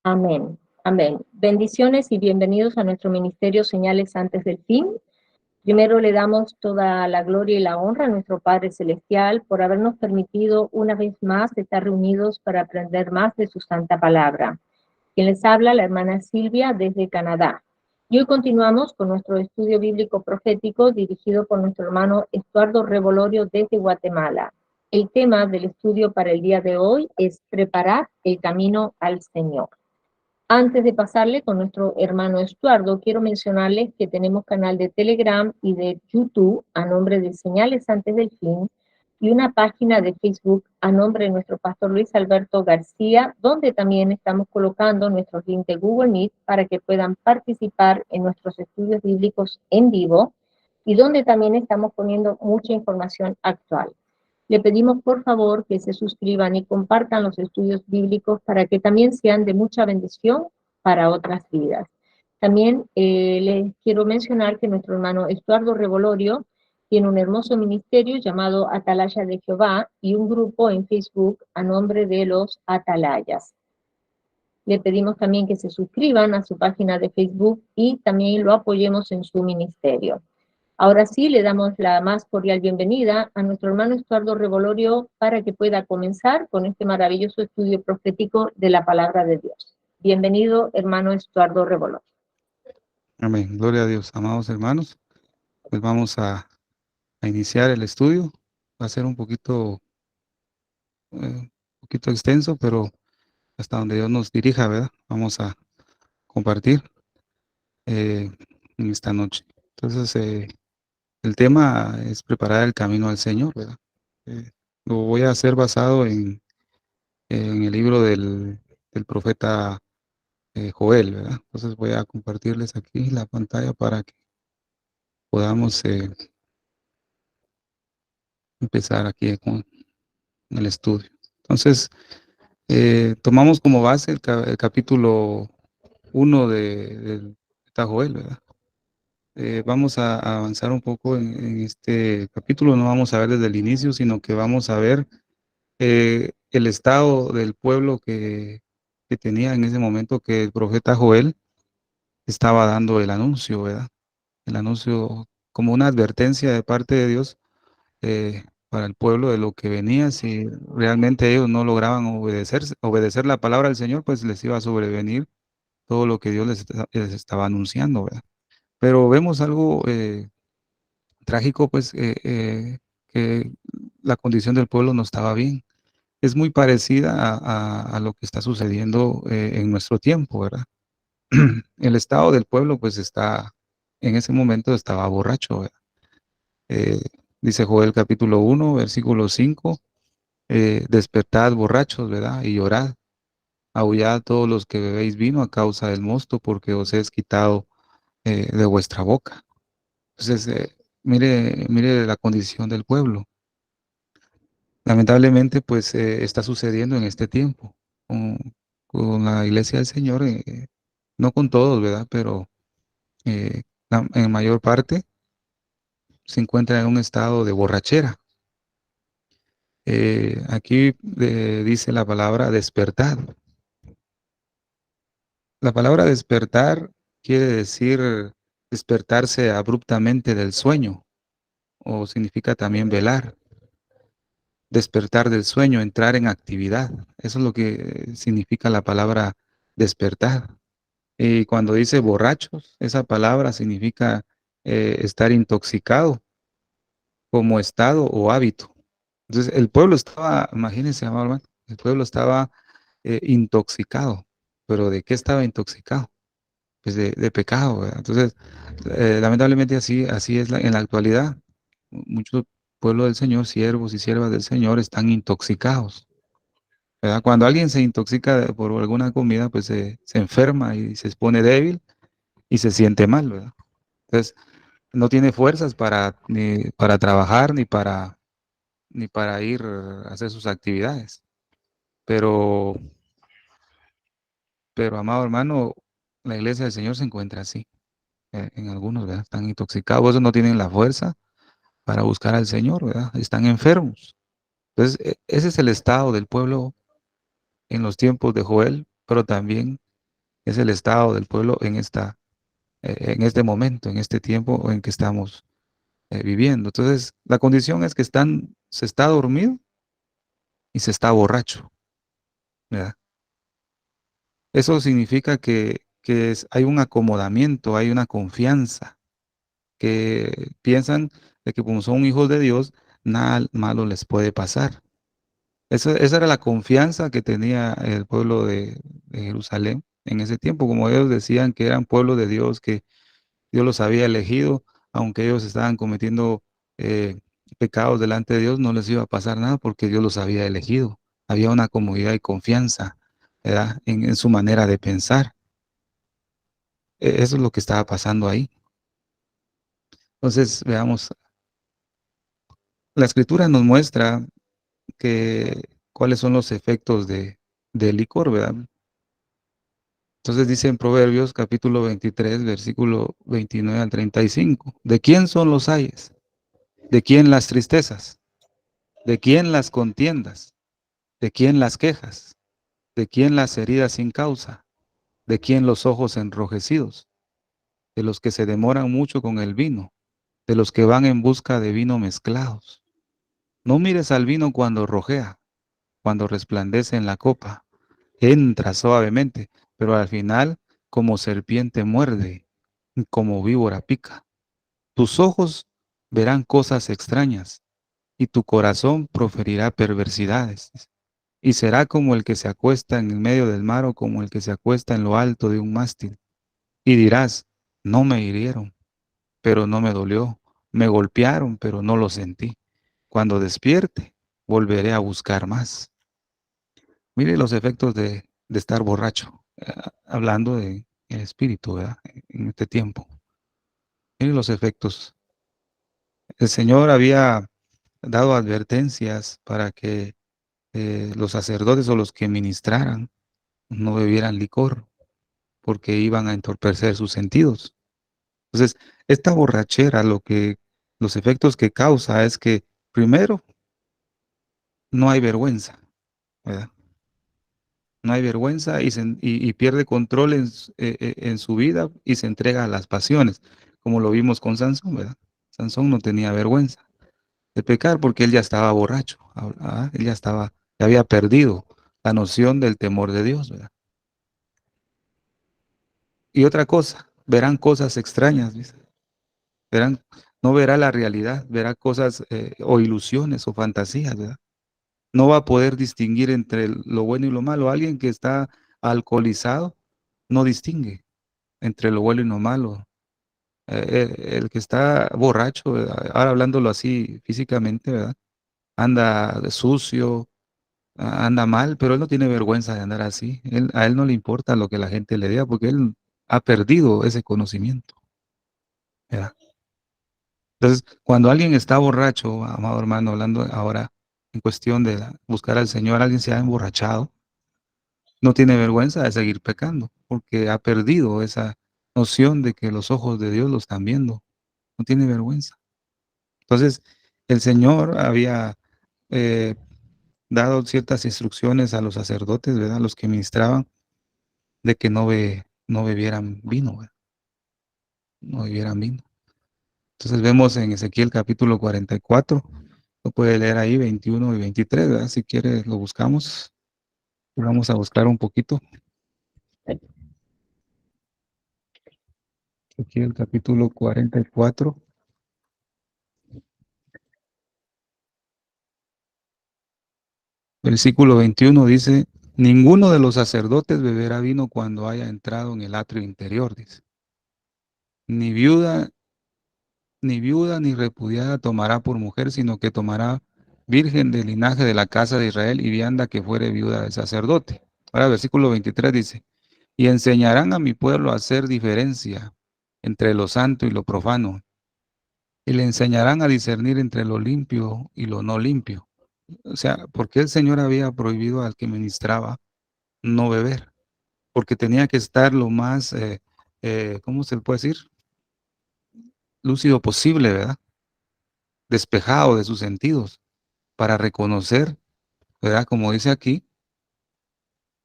Amén. Amén. Bendiciones y bienvenidos a nuestro ministerio Señales antes del fin. Primero le damos toda la gloria y la honra a nuestro Padre Celestial por habernos permitido una vez más estar reunidos para aprender más de su santa palabra. Quien les habla, la hermana Silvia desde Canadá. Y hoy continuamos con nuestro estudio bíblico profético dirigido por nuestro hermano Estuardo Revolorio desde Guatemala. El tema del estudio para el día de hoy es preparar el camino al Señor. Antes de pasarle con nuestro hermano Estuardo, quiero mencionarles que tenemos canal de Telegram y de YouTube a nombre de Señales Antes del Fin y una página de Facebook a nombre de nuestro pastor Luis Alberto García, donde también estamos colocando nuestros links de Google Meet para que puedan participar en nuestros estudios bíblicos en vivo y donde también estamos poniendo mucha información actual. Le pedimos por favor que se suscriban y compartan los estudios bíblicos para que también sean de mucha bendición para otras vidas. También les quiero mencionar que nuestro hermano Estuardo Revolorio tiene un hermoso ministerio llamado Atalaya de Jehová y un grupo en Facebook a nombre de los Atalayas. Le pedimos también que se suscriban a su página de Facebook y también lo apoyemos en su ministerio. Ahora sí, le damos la más cordial bienvenida a nuestro hermano Estuardo Revolorio para que pueda comenzar con este maravilloso estudio profético de la palabra de Dios. Bienvenido, hermano Estuardo Revolorio. Amén. Gloria a Dios. Amados hermanos, pues vamos a iniciar el estudio. Va a ser un poquito extenso, pero hasta donde Dios nos dirija, ¿verdad? Vamos a compartir en esta noche. Entonces, el tema es preparar el camino al Señor, ¿verdad? Lo voy a hacer basado en el libro del profeta Joel, ¿verdad? Entonces voy a compartirles aquí la pantalla para que podamos empezar aquí con el estudio. Entonces, tomamos como base el capítulo 1 del profeta Joel, ¿verdad? Vamos a avanzar un poco en este capítulo, no vamos a ver desde el inicio, sino que vamos a ver el estado del pueblo que tenía en ese momento que el profeta Joel estaba dando el anuncio, ¿verdad? El anuncio como una advertencia de parte de Dios para el pueblo de lo que venía. Si realmente ellos no lograban obedecer la palabra del Señor, pues les iba a sobrevenir todo lo que Dios les estaba anunciando, ¿verdad? Pero vemos algo trágico, pues, que la condición del pueblo no estaba bien. Es muy parecida a lo que está sucediendo en nuestro tiempo, ¿verdad? El estado del pueblo, pues, en ese momento estaba borracho, ¿verdad? Eh, dice Joel capítulo 1, versículo 5, despertad borrachos, ¿verdad? Y llorad, aullad todos los que bebéis vino a causa del mosto, porque os es quitado de vuestra boca. Entonces, mire la condición del pueblo. Lamentablemente, pues está sucediendo en este tiempo con, con la iglesia del Señor, no con todos, ¿verdad? Pero en mayor parte se encuentra en un estado de borrachera. Aquí dice la palabra despertar. La palabra despertar quiere decir despertarse abruptamente del sueño, o significa también velar. Despertar del sueño, entrar en actividad. Eso es lo que significa la palabra despertar. Y cuando dice borrachos, esa palabra significa estar intoxicado como estado o hábito. Entonces, el pueblo estaba, imagínense, amado hermano, el pueblo estaba intoxicado. ¿Pero de qué estaba intoxicado? Pues de pecado, ¿verdad? Entonces, lamentablemente así es en la actualidad. Muchos pueblos del Señor, siervos y siervas del Señor, están intoxicados, ¿verdad? Cuando alguien se intoxica por alguna comida, pues se enferma y se pone débil y se siente mal, ¿verdad? Entonces, no tiene fuerzas ni para trabajar ni para ir a hacer sus actividades. Pero, pero, amado hermano, la iglesia del Señor se encuentra así, en algunos, ¿verdad? Están intoxicados, esos no tienen la fuerza para buscar al Señor, ¿verdad? Están enfermos. Entonces, ese es el estado del pueblo en los tiempos de Joel, pero también Es el estado del pueblo en este momento, en este tiempo en que estamos viviendo. Entonces, la condición es que se está dormido y se está borracho, ¿verdad? Eso significa que hay un acomodamiento, hay una confianza, que piensan de que como son hijos de Dios, nada malo les puede pasar. Esa era la confianza que tenía el pueblo de Jerusalén en ese tiempo, como ellos decían que eran pueblo de Dios, que Dios los había elegido, aunque ellos estaban cometiendo eh, pecados delante de Dios, no les iba a pasar nada porque Dios los había elegido. Había una comodidad y confianza, ¿verdad? En su manera de pensar. Eso es lo que estaba pasando ahí. Entonces, veamos, la escritura nos muestra que cuáles son los efectos del licor, ¿verdad? Entonces dice en Proverbios capítulo 23, versículo 29 al 35, ¿de quién son los ayes? ¿De quién las tristezas? ¿De quién las contiendas? ¿De quién las quejas? ¿De quién las heridas sin causa? ¿De quién los ojos enrojecidos? De los que se demoran mucho con el vino, de los que van en busca de vino mezclados. No mires al vino cuando rojea, cuando resplandece en la copa. Entra suavemente, pero al final como serpiente muerde, como víbora pica. Tus ojos verán cosas extrañas y tu corazón proferirá perversidades. Y será como el que se acuesta en el medio del mar o como el que se acuesta en lo alto de un mástil. Y dirás, no me hirieron, pero no me dolió. Me golpearon, pero no lo sentí. Cuando despierte, volveré a buscar más. Mire los efectos de estar borracho, hablando de el espíritu, ¿verdad? En este tiempo. Mire los efectos. El Señor había dado advertencias para que los sacerdotes o los que ministraran no bebieran licor, porque iban a entorpecer sus sentidos. Entonces, esta borrachera, los efectos que causa es que, primero, no hay vergüenza, ¿verdad? No hay vergüenza y pierde control en su vida y se entrega a las pasiones, como lo vimos con Sansón, ¿verdad? Sansón no tenía vergüenza de pecar porque él ya estaba borracho, él ya había perdido la noción del temor de Dios, ¿verdad? Y otra cosa, verán cosas extrañas, dice. Verán, no verá la realidad, verá cosas o ilusiones o fantasías, ¿verdad? No va a poder distinguir entre lo bueno y lo malo. Alguien que está alcoholizado no distingue entre lo bueno y lo malo. El que está borracho, ahora hablándolo así físicamente, ¿verdad? Anda sucio, anda mal, pero él no tiene vergüenza de andar así. A él no le importa lo que la gente le diga porque él ha perdido ese conocimiento, ¿verdad? Entonces, cuando alguien está borracho, amado hermano, hablando ahora en cuestión de buscar al Señor, alguien se ha emborrachado, no tiene vergüenza de seguir pecando, porque ha perdido esa noción de que los ojos de Dios lo están viendo. No tiene vergüenza. Entonces, el Señor había eh, dado ciertas instrucciones a los sacerdotes, ¿verdad? Los que ministraban, de que no bebieran vino, ¿verdad? No bebieran vino. Entonces vemos en Ezequiel capítulo 44, lo puede leer ahí, 21 y 23, ¿verdad? Si quiere, lo buscamos. Vamos a buscar un poquito. Ezequiel capítulo 44. Versículo 21 dice, ninguno de los sacerdotes beberá vino cuando haya entrado en el atrio interior, dice. Ni viuda, ni repudiada tomará por mujer, sino que tomará virgen del linaje de la casa de Israel y vianda que fuere viuda del sacerdote. Ahora, versículo 23 dice, y enseñarán a mi pueblo a hacer diferencia entre lo santo y lo profano, y le enseñarán a discernir entre lo limpio y lo no limpio. O sea, porque el Señor había prohibido al que ministraba no beber, porque tenía que estar lo más, ¿cómo se le puede decir? Lúcido posible, ¿verdad? Despejado de sus sentidos, para reconocer, ¿verdad? Como dice aquí,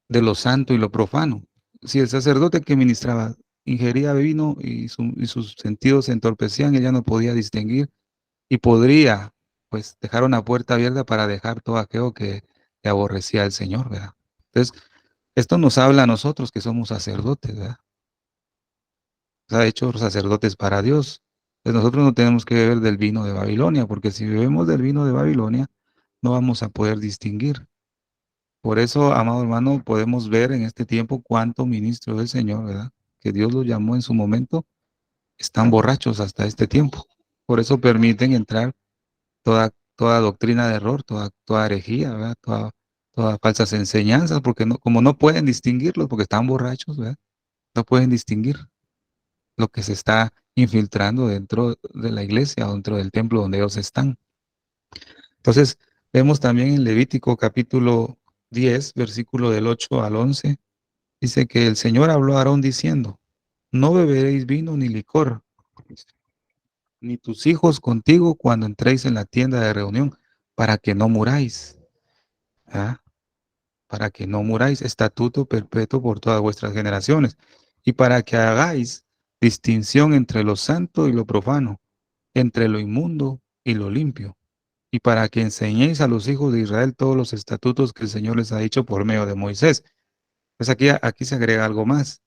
de lo santo y lo profano. si el sacerdote que ministraba ingería vino y sus sentidos se entorpecían, él ya no podía distinguir y podría, pues, dejar una puerta abierta para dejar todo aquello que aborrecía al Señor, ¿verdad? Entonces, esto nos habla a nosotros que somos sacerdotes, ¿verdad? Nos ha hecho sacerdotes para Dios. Entonces, nosotros no tenemos que beber del vino de Babilonia, porque si bebemos del vino de Babilonia, no vamos a poder distinguir. Por eso, amado hermano, podemos ver en este tiempo cuántos ministros del Señor, ¿verdad? Que Dios los llamó en su momento, están borrachos hasta este tiempo. Por eso permiten entrar toda doctrina de error, toda herejía, ¿verdad? Todas falsas enseñanzas, porque no, como no pueden distinguirlos, porque están borrachos, ¿verdad? No pueden distinguir lo que se está infiltrando dentro de la iglesia o dentro del templo donde ellos están. Entonces, vemos también en Levítico capítulo 10, versículo del 8 al 11, dice que el Señor habló a Aarón diciendo, no beberéis vino ni licor, ni tus hijos contigo cuando entréis en la tienda de reunión, para que no muráis. ¿Ah? Para que no muráis, estatuto perpetuo por todas vuestras generaciones, y para que hagáis distinción entre lo santo y lo profano, entre lo inmundo y lo limpio, y para que enseñéis a los hijos de Israel todos los estatutos que el Señor les ha dicho por medio de Moisés. Pues aquí se agrega algo más.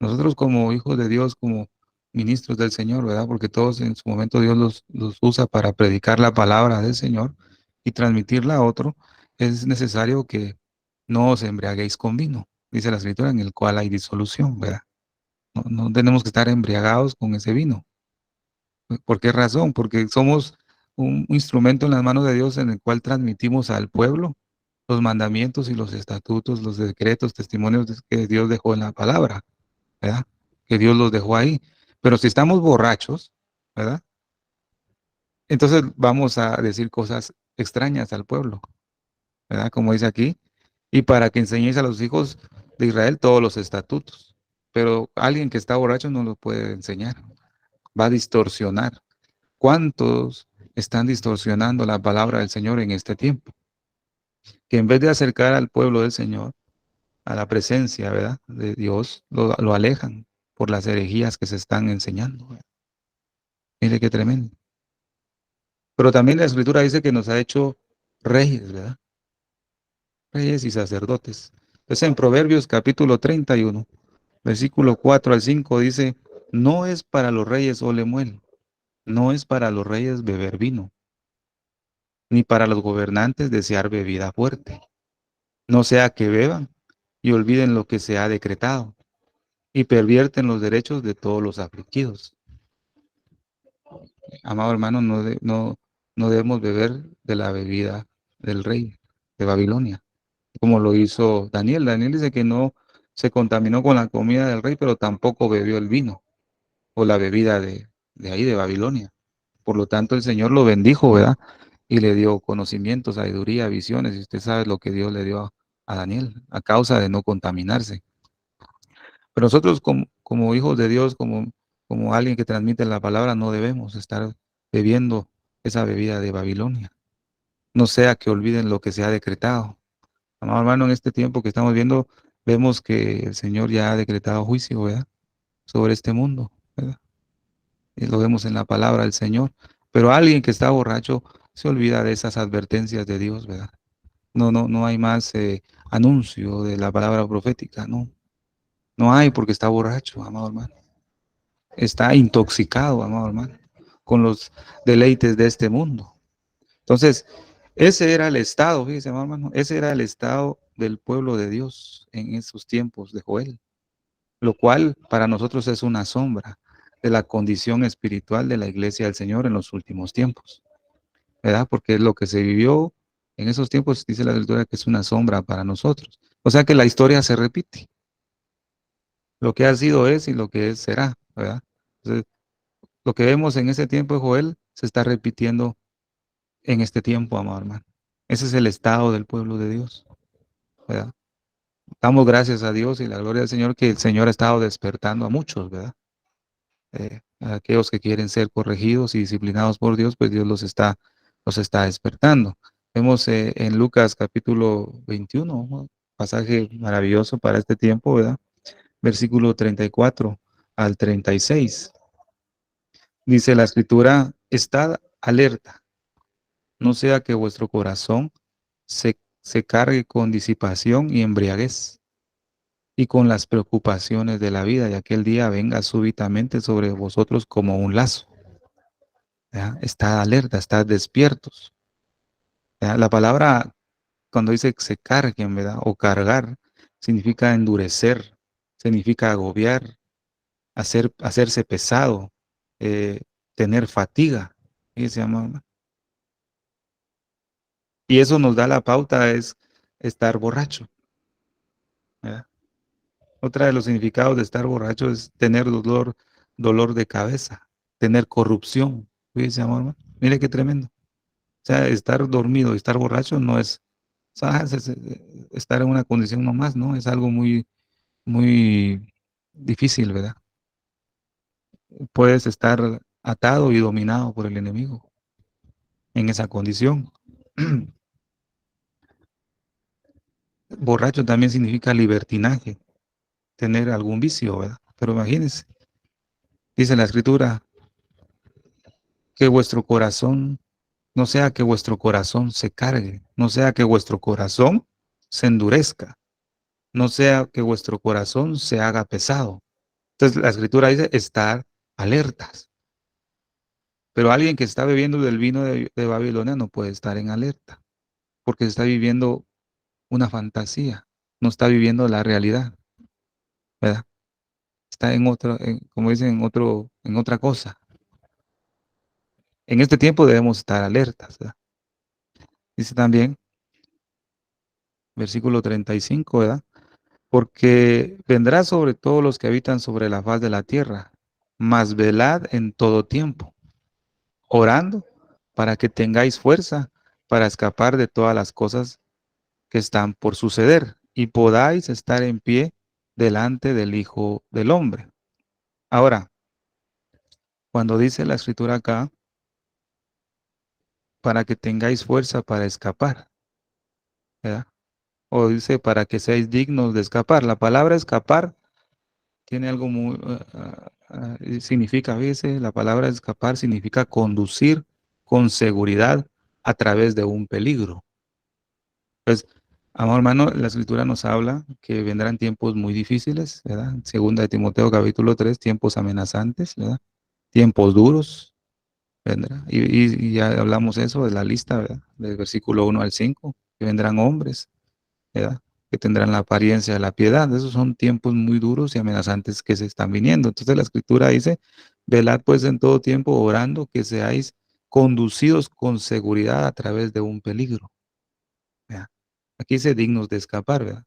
Nosotros como hijos de Dios, como ministros del Señor, ¿verdad? Porque todos en su momento Dios los usa para predicar la palabra del Señor y transmitirla a otro, es necesario que no os embriaguéis con vino, dice la Escritura, en el cual hay disolución, ¿verdad? No tenemos que estar embriagados con ese vino. ¿Por qué razón? Porque somos un instrumento en las manos de Dios en el cual transmitimos al pueblo los mandamientos y los estatutos, los decretos, testimonios que Dios dejó en la palabra, ¿verdad? Que Dios los dejó ahí. Pero si estamos borrachos, ¿verdad? Entonces vamos a decir cosas extrañas al pueblo, ¿verdad? Como dice aquí, y para que enseñéis a los hijos de Israel todos los estatutos. Pero alguien que está borracho no lo puede enseñar, va a distorsionar. ¿Cuántos están distorsionando la palabra del Señor en este tiempo? Que en vez de acercar al pueblo del Señor a la presencia, ¿verdad? De Dios, lo alejan por las herejías que se están enseñando, ¿verdad? Mire qué tremendo. Pero también la Escritura dice que nos ha hecho reyes, ¿verdad? Reyes y sacerdotes. Entonces en Proverbios capítulo 31, versículo 4 al 5 dice, no es para los reyes ole muel, no es para los reyes beber vino, ni para los gobernantes desear bebida fuerte, no sea que beban y olviden lo que se ha decretado y pervierten los derechos de todos los afligidos. Amado hermano, no debemos beber de la bebida del rey de Babilonia, como lo hizo Daniel. Daniel dice que no se contaminó con la comida del rey, pero tampoco bebió el vino o la bebida de ahí, de Babilonia. Por lo tanto, el Señor lo bendijo, ¿verdad? Y le dio conocimiento, sabiduría, visiones, y usted sabe lo que Dios le dio a Daniel, a causa de no contaminarse. Pero nosotros como hijos de Dios, como alguien que transmite la palabra, no debemos estar bebiendo esa bebida de Babilonia. No sea que olviden lo que se ha decretado. Amado hermano, en este tiempo que estamos viendo, vemos que el Señor ya ha decretado juicio, ¿verdad? Sobre este mundo, ¿verdad? Y lo vemos en la palabra del Señor. Pero alguien que está borracho se olvida de esas advertencias de Dios, ¿verdad? No hay más anuncio de la palabra profética, no. No hay porque está borracho, amado hermano. Está intoxicado, amado hermano, con los deleites de este mundo. Entonces, ese era el estado, fíjese, amado hermano, ese era el estado del pueblo de Dios en esos tiempos de Joel, lo cual para nosotros es una sombra de la condición espiritual de la iglesia del Señor en los últimos tiempos, ¿verdad? Porque lo que se vivió en esos tiempos, dice la Escritura, que es una sombra para nosotros. O sea que la historia se repite. Lo que ha sido es y lo que es será, ¿verdad? Entonces, lo que vemos en ese tiempo de Joel se está repitiendo en este tiempo, amado hermano. Ese es el estado del pueblo de Dios, ¿verdad? Damos gracias a Dios y la gloria del Señor que el Señor ha estado despertando a muchos, ¿verdad? A aquellos que quieren ser corregidos y disciplinados por Dios, pues Dios los está despertando. Vemos en Lucas capítulo 21, ¿no? Pasaje maravilloso para este tiempo, ¿verdad? versículo 34 al 36. Dice la escritura, estad alerta, no sea que vuestro corazón se cargue con disipación y embriaguez y con las preocupaciones de la vida, y aquel día venga súbitamente sobre vosotros como un lazo. ¿Ya? Estad alerta, estad despiertos. ¿Ya? La palabra, cuando dice que se carguen, ¿verdad? O cargar, significa endurecer, significa agobiar, hacerse pesado, eh, tener fatiga. ¿Sí se llama? Y eso nos da la pauta, es estar borracho. ¿Verdad? Otra de los significados de estar borracho es tener dolor de cabeza, tener corrupción. Fíjese, amor, mire qué tremendo. O sea, estar dormido y estar borracho no es, o sea, estar en una condición nomás, ¿no? Es algo muy, muy difícil, ¿verdad? Puedes estar atado y dominado por el enemigo en esa condición. Borracho también significa libertinaje, tener algún vicio, ¿verdad? Pero imagínense, dice la escritura, que vuestro corazón, no sea que vuestro corazón se cargue, no sea que vuestro corazón se endurezca, no sea que vuestro corazón se haga pesado. Entonces la escritura dice estar alertas. Pero alguien que está bebiendo del vino de Babilonia no puede estar en alerta, porque está viviendo una fantasía, no está viviendo la realidad, ¿verdad? Está en otro, como dicen, en otra cosa. En este tiempo debemos estar alertas, ¿verdad? Dice también, versículo 35, ¿verdad? Porque vendrá sobre todos los que habitan sobre la faz de la tierra, mas velad en todo tiempo, orando para que tengáis fuerza para escapar de todas las cosas que están por suceder y podáis estar en pie delante del Hijo del Hombre. Ahora, cuando dice la escritura acá, para que tengáis fuerza para escapar, ¿verdad? O dice para que seáis dignos de escapar. La palabra escapar tiene algo muy, significa, fíjese, la palabra escapar significa conducir con seguridad a través de un peligro. Pues, amor hermano, la escritura nos habla que vendrán tiempos muy difíciles, ¿verdad? Segunda de Timoteo capítulo 3, tiempos amenazantes, ¿verdad? Tiempos duros, ¿verdad? Y ya hablamos eso de la lista, ¿verdad? Del versículo 1 al 5, que vendrán hombres, ¿verdad? Que tendrán la apariencia de la piedad. Esos son tiempos muy duros y amenazantes que se están viniendo. Entonces la escritura dice, velad pues en todo tiempo orando que seáis conducidos con seguridad a través de un peligro. ¿Verdad? Aquí dice dignos de escapar, ¿verdad?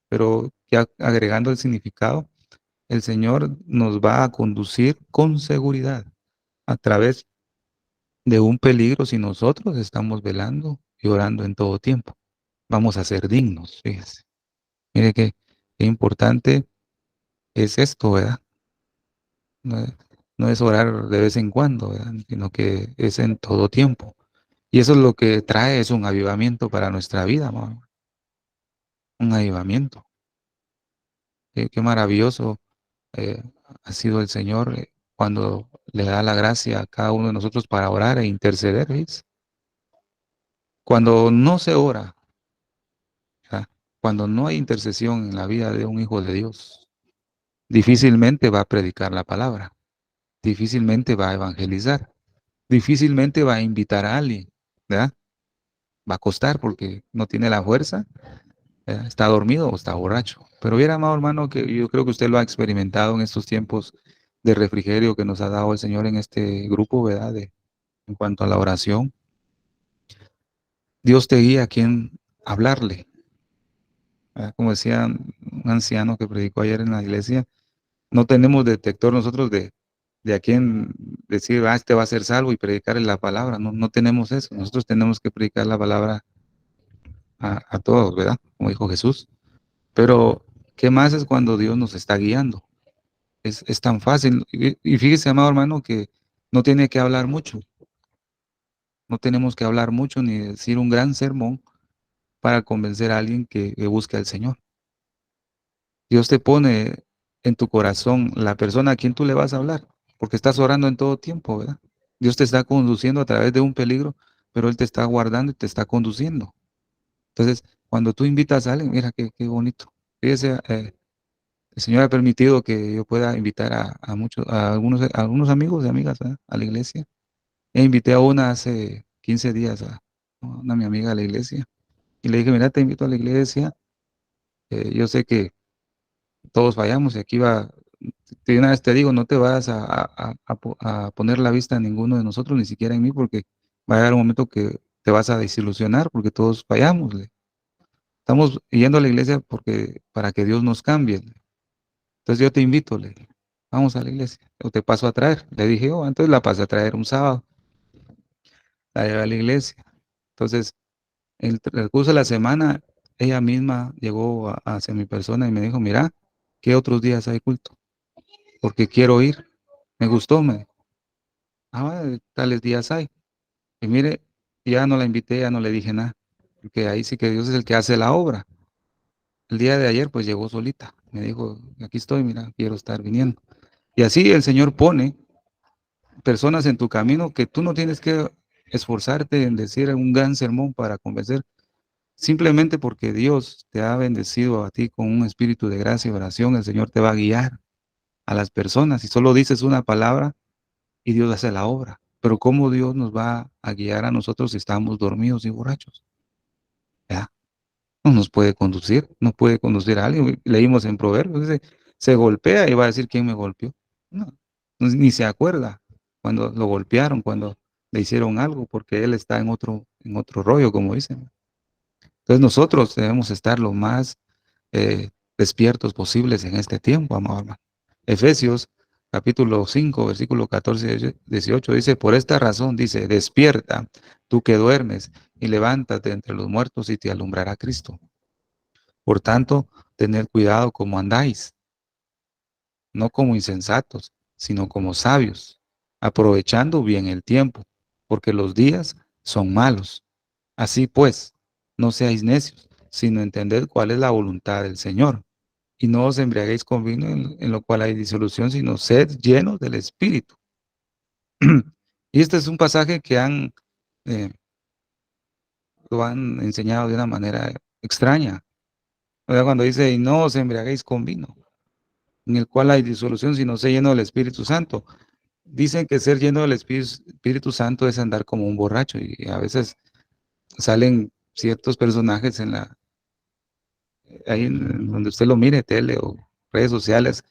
Pero ya agregando el significado, el Señor nos va a conducir con seguridad a través de un peligro si nosotros estamos velando y orando en todo tiempo. Vamos a ser dignos, fíjese. Mire qué importante es esto, ¿verdad? No, no es orar de vez en cuando, ¿verdad? Sino que es en todo tiempo. Y eso es lo que trae, es un avivamiento para nuestra vida, ¿no? Un avivamiento. Qué maravilloso eh, ha sido el Señor cuando le da la gracia a cada uno de nosotros para orar e interceder, ¿ves? Cuando no se ora, ¿verdad? Cuando no hay intercesión en la vida de un hijo de Dios, difícilmente va a predicar la palabra, difícilmente va a evangelizar, difícilmente va a invitar a alguien, ¿verdad? Va a costar porque no tiene la fuerza, ¿verdad? Está dormido o está borracho. Pero viera, amado hermano, que yo creo que usted lo ha experimentado en estos tiempos de refrigerio que nos ha dado el Señor en este grupo, ¿verdad? En cuanto a la oración. Dios te guía a quién hablarle, ¿verdad? Como decía un anciano que predicó ayer en la iglesia, no tenemos detector nosotros de a quién decir, este va a ser salvo y predicarle la palabra. No, no tenemos eso. Nosotros tenemos que predicar la palabra a todos, ¿verdad? Como dijo Jesús. Pero, ¿qué más es cuando Dios nos está guiando? Es tan fácil. Y fíjese, amado hermano, que no tiene que hablar mucho. No tenemos que hablar mucho ni decir un gran sermón para convencer a alguien que busque al Señor. Dios te pone en tu corazón la persona a quien tú le vas a hablar, porque estás orando en todo tiempo, ¿verdad? Dios te está conduciendo a través de un peligro, pero Él te está guardando y te está conduciendo. Entonces, cuando tú invitas a alguien, mira qué bonito. Fíjese, el Señor ha permitido que yo pueda invitar a muchos, a algunos amigos y amigas, ¿verdad?, a la iglesia. Invité a una hace 15 días, a una mi amiga a la iglesia, y le dije, mira, te invito a la iglesia. Yo sé que todos fallamos y aquí va, de una vez te digo, no te vas a poner la vista en ninguno de nosotros, ni siquiera en mí, porque va a llegar un momento que te vas a desilusionar porque todos fallamos. Estamos yendo a la iglesia porque para que Dios nos cambie. Entonces yo te invito, le dije, vamos a la iglesia, o te paso a traer. Le dije, oh, entonces la pasé a traer un sábado, la llevé a la iglesia. Entonces, el curso de la semana, ella misma llegó hacia mi persona y me dijo, mira, ¿qué otros días hay culto? Porque quiero ir. Me gustó, me dijo. Tales días hay. Y mire, ya no la invité, ya no le dije nada, porque ahí sí que Dios es el que hace la obra. El día de ayer, pues llegó solita. Me dijo, aquí estoy, mira, quiero estar viniendo. Y así el Señor pone personas en tu camino que tú no tienes que esforzarte en decir un gran sermón para convencer, simplemente porque Dios te ha bendecido a ti con un espíritu de gracia y oración, el Señor te va a guiar a las personas y solo dices una palabra y Dios hace la obra. Pero ¿cómo Dios nos va a guiar a nosotros si estamos dormidos y borrachos? ¿Ya? No nos puede conducir, no puede conducir a alguien. Leímos en Proverbios, dice, se golpea y va a decir quién me golpeó. No, ni se acuerda cuando lo golpearon, cuando le hicieron algo, porque él está en otro rollo, como dicen. Entonces nosotros debemos estar lo más despiertos posibles en este tiempo, amado hermano. Efesios capítulo 5, versículo 14 y 18 dice, por esta razón dice, despierta, tú que duermes, y levántate entre los muertos y te alumbrará Cristo. Por tanto, tened cuidado como andáis, no como insensatos, sino como sabios, aprovechando bien el tiempo, porque los días son malos. Así pues, no seáis necios, sino entended cuál es la voluntad del Señor. Y no os embriaguéis con vino en lo cual hay disolución, sino sed llenos del Espíritu. Y este es un pasaje que eh, lo han enseñado de una manera extraña. O sea, cuando dice, y no os embriaguéis con vino, en el cual hay disolución, sino ser lleno del Espíritu Santo. Dicen que ser lleno del Espíritu Santo es andar como un borracho, y a veces salen ciertos personajes ahí en donde usted lo mire, tele o redes sociales,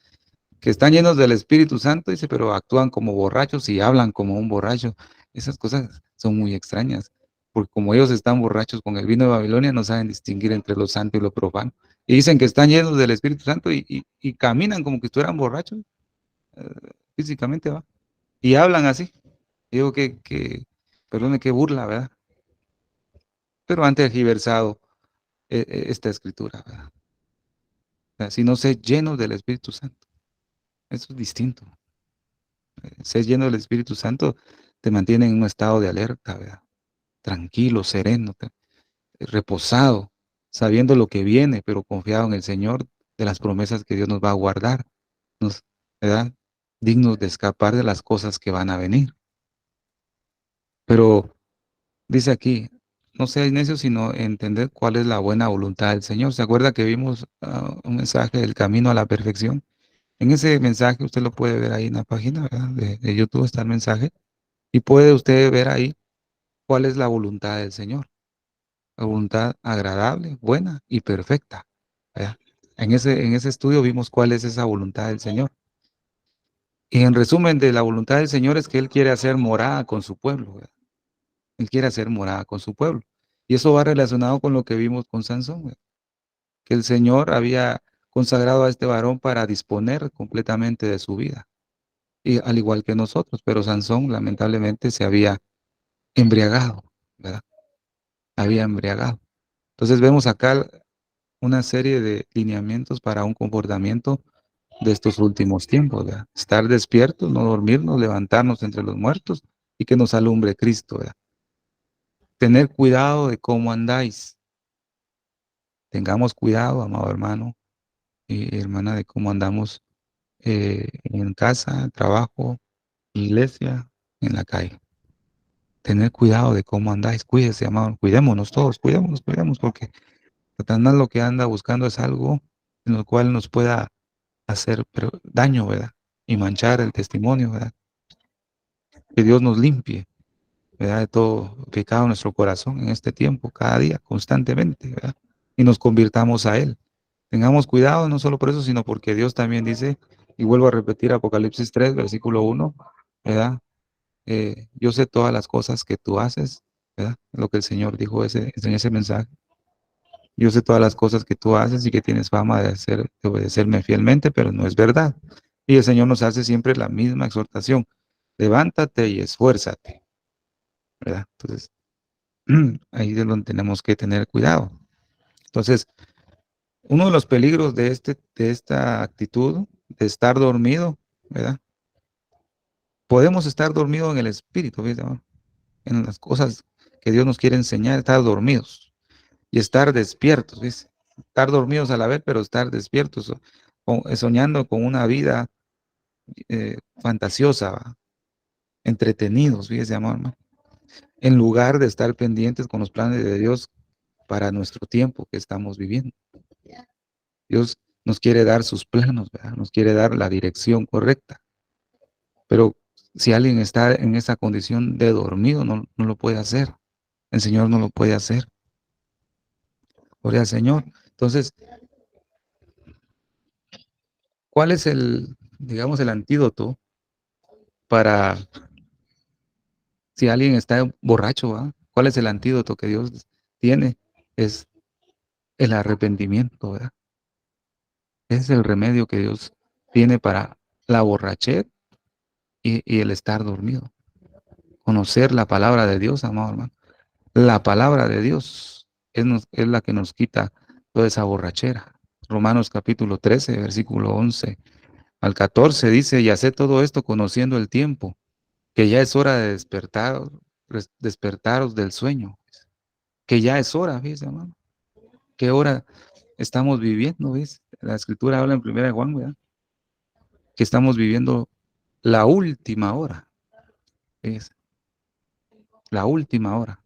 que están llenos del Espíritu Santo, dice, pero actúan como borrachos y hablan como un borracho. Esas cosas son muy extrañas, porque como ellos están borrachos con el vino de Babilonia, no saben distinguir entre lo santo y lo profano. Y dicen que están llenos del Espíritu Santo y caminan como que estuvieran borrachos, eh, físicamente, ¿va? Y hablan así. Digo perdone, qué burla, ¿verdad? Pero han tergiversado esta escritura, ¿verdad? O sea, si no sé, llenos del Espíritu Santo. Eso es distinto. Ser lleno del Espíritu Santo te mantiene en un estado de alerta, ¿verdad? Tranquilo, sereno, reposado, sabiendo lo que viene, pero confiado en el Señor, de las promesas que Dios nos va a guardar, ¿verdad? Dignos de escapar de las cosas que van a venir. Pero dice aquí, no seáis necios, sino entender cuál es la buena voluntad del Señor. ¿Se acuerda que vimos un mensaje del camino a la perfección? En ese mensaje usted lo puede ver ahí en la página, ¿verdad?, de YouTube está el mensaje, y puede usted ver ahí cuál es la voluntad del Señor. La voluntad agradable, buena y perfecta, ¿verdad? En ese estudio vimos cuál es esa voluntad del Señor. Y en resumen de la voluntad del Señor es que Él quiere hacer morada con su pueblo, ¿verdad? Él quiere hacer morada con su pueblo. Y eso va relacionado con lo que vimos con Sansón, ¿verdad? Que el Señor había consagrado a este varón para disponer completamente de su vida, y al igual que nosotros, pero Sansón lamentablemente se había embriagado, ¿verdad? Había embriagado. Entonces vemos acá una serie de lineamientos para un comportamiento de estos últimos tiempos, ¿verdad? Estar despiertos, no dormirnos, levantarnos entre los muertos y que nos alumbre Cristo, ¿verdad? Tener cuidado de cómo andáis. Tengamos cuidado, amado hermano y hermana, de cómo andamos en casa, trabajo, iglesia, en la calle. Tener cuidado de cómo andáis, cuídese, amado, cuidémonos todos, cuidémonos, porque Satanás lo que anda buscando es algo en lo cual nos pueda hacer daño, ¿verdad? Y manchar el testimonio, ¿verdad? Que Dios nos limpie, ¿verdad? De todo pecado en nuestro corazón en este tiempo, cada día, constantemente, ¿verdad? Y nos convirtamos a Él. Tengamos cuidado, no solo por eso, sino porque Dios también dice, y vuelvo a repetir Apocalipsis 3, versículo 1, ¿verdad? Yo sé todas las cosas que tú haces, ¿verdad? Lo que el Señor dijo en ese mensaje. Yo sé todas las cosas que tú haces y que tienes fama de obedecerme fielmente, pero no es verdad. Y el Señor nos hace siempre la misma exhortación. Levántate y esfuérzate, ¿verdad? Entonces, ahí es donde tenemos que tener cuidado. Entonces, uno de los peligros de esta actitud, de estar dormido, ¿verdad? Podemos estar dormidos en el espíritu, ¿verdad? En las cosas que Dios nos quiere enseñar, estar dormidos y estar despiertos, ¿ves? Estar dormidos a la vez, pero estar despiertos, soñando con una vida fantasiosa, ¿va? Entretenidos, fíjese, amor, hermano, en lugar de estar pendientes con los planes de Dios para nuestro tiempo que estamos viviendo. Dios nos quiere dar sus planos, ¿verdad? Nos quiere dar la dirección correcta, pero si alguien está en esa condición de dormido, no lo puede hacer. El Señor no lo puede hacer. Gloria al Señor. Entonces, ¿cuál es digamos, el antídoto para si alguien está borracho, ¿va? ¿Cuál es el antídoto que Dios tiene? Es el arrepentimiento, ¿verdad? Es el remedio que Dios tiene para la borrachez y el estar dormido. Conocer la palabra de Dios, amado hermano. La palabra de Dios es la que nos quita toda esa borrachera. Romanos capítulo 13, versículo 11 al 14 dice, y haced todo esto conociendo el tiempo, que ya es hora de despertaros del sueño, que ya es hora, fíjese, hermano. ¿Qué hora estamos viviendo? ¿Ves? La escritura habla en 1 Juan, ¿verdad? Que estamos viviendo la última hora, es la última hora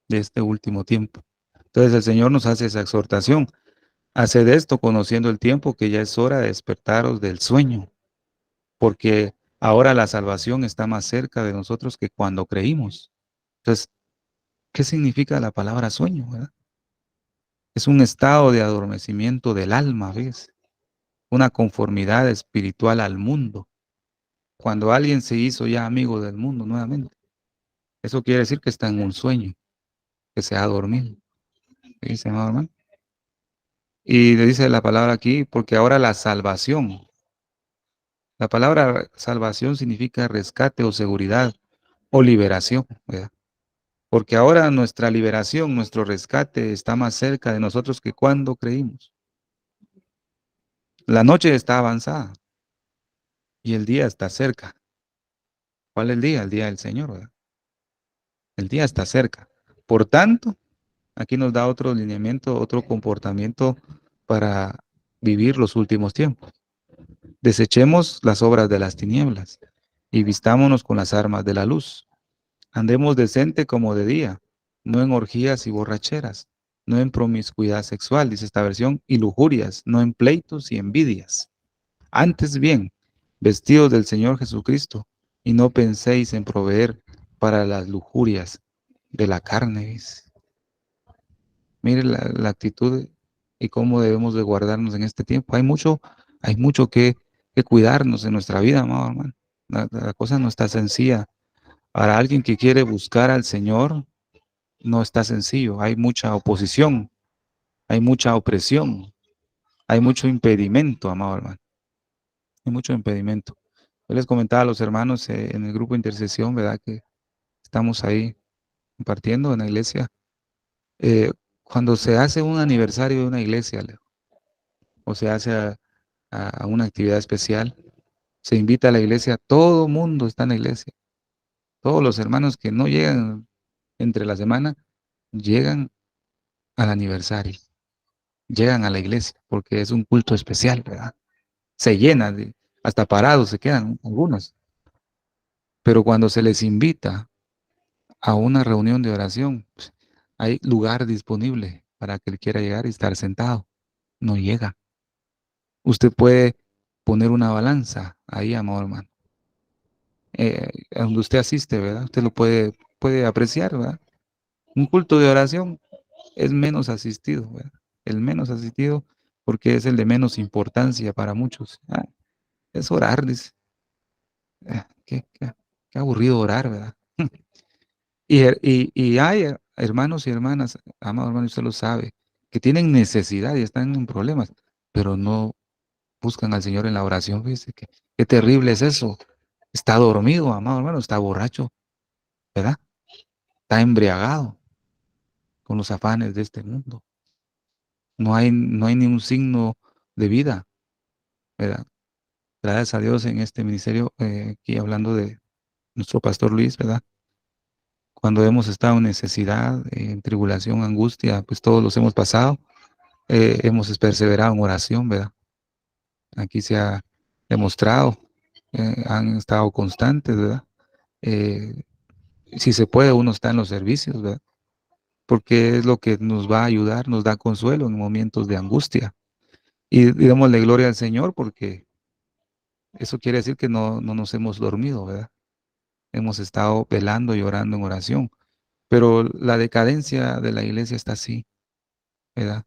de este último tiempo. Entonces el Señor nos hace esa exhortación. Haced esto conociendo el tiempo, que ya es hora de despertaros del sueño, porque ahora la salvación está más cerca de nosotros que cuando creímos. Entonces, ¿qué significa la palabra sueño, verdad? Es un estado de adormecimiento del alma, ¿ves? Una conformidad espiritual al mundo. Cuando alguien se hizo ya amigo del mundo nuevamente, eso quiere decir que está en un sueño, que se ha dormido. ¿Dice, amado hermano? Y le dice la palabra aquí, porque ahora la palabra salvación significa rescate o seguridad o liberación, ¿verdad? Porque ahora nuestra liberación, nuestro rescate está más cerca de nosotros que cuando creímos. La noche está avanzada y el día está cerca. ¿Cuál es el día? El día del Señor, ¿verdad? El día está cerca. Por tanto, aquí nos da otro lineamiento, otro comportamiento para vivir los últimos tiempos. Desechemos las obras de las tinieblas y vistámonos con las armas de la luz. Andemos decente como de día, no en orgías y borracheras, no en promiscuidad sexual, dice esta versión, y lujurias, no en pleitos y envidias. Antes bien, vestidos del Señor Jesucristo, y no penséis en proveer para las lujurias de la carne. ¿Ves? Mire la actitud y cómo debemos de guardarnos en este tiempo. Hay mucho que cuidarnos en nuestra vida, amado hermano. La cosa no está sencilla. Para alguien que quiere buscar al Señor, no está sencillo. Hay mucha oposición, hay mucha opresión, hay mucho impedimento, amado hermano. Hay mucho impedimento. Yo les comentaba a los hermanos en el grupo de intercesión, ¿verdad? Que estamos ahí compartiendo en la iglesia. Cuando se hace un aniversario de una iglesia, o se hace a una actividad especial, se invita a la iglesia, todo mundo está en la iglesia. Todos los hermanos que no llegan entre la semana, llegan al aniversario, llegan a la iglesia, porque es un culto especial, ¿verdad? se llena, hasta parados se quedan algunos. Pero cuando se les invita a una reunión de oración, pues, hay lugar disponible para que él quiera llegar y estar sentado. No llega. Usted puede poner una balanza ahí, amado hermano, donde usted asiste, ¿verdad? Usted lo puede apreciar, ¿verdad? Un culto de oración es menos asistido, ¿verdad? El menos asistido porque es el de menos importancia para muchos. Es orar, dice. Qué aburrido orar, ¿verdad? Y hay hermanos y hermanas, amado hermano, usted lo sabe, que tienen necesidad y están en problemas, pero no buscan al Señor en la oración. Fíjese qué terrible es eso. Está dormido, amado hermano, está borracho, ¿verdad? Está embriagado con los afanes de este mundo. No hay ni un signo de vida, ¿verdad? Gracias a Dios en este ministerio, aquí hablando de nuestro pastor Luis, ¿verdad? Cuando hemos estado en necesidad, en tribulación, angustia, pues todos los hemos pasado, hemos perseverado en oración, ¿verdad? Aquí se ha demostrado, han estado constantes, ¿verdad? Eh, si se puede, uno está en los servicios, ¿verdad? Porque es lo que nos va a ayudar, nos da consuelo en momentos de angustia. Y démosle gloria al Señor porque eso quiere decir que no nos hemos dormido, ¿verdad? Hemos estado velando y orando en oración. Pero la decadencia de la iglesia está así, ¿verdad?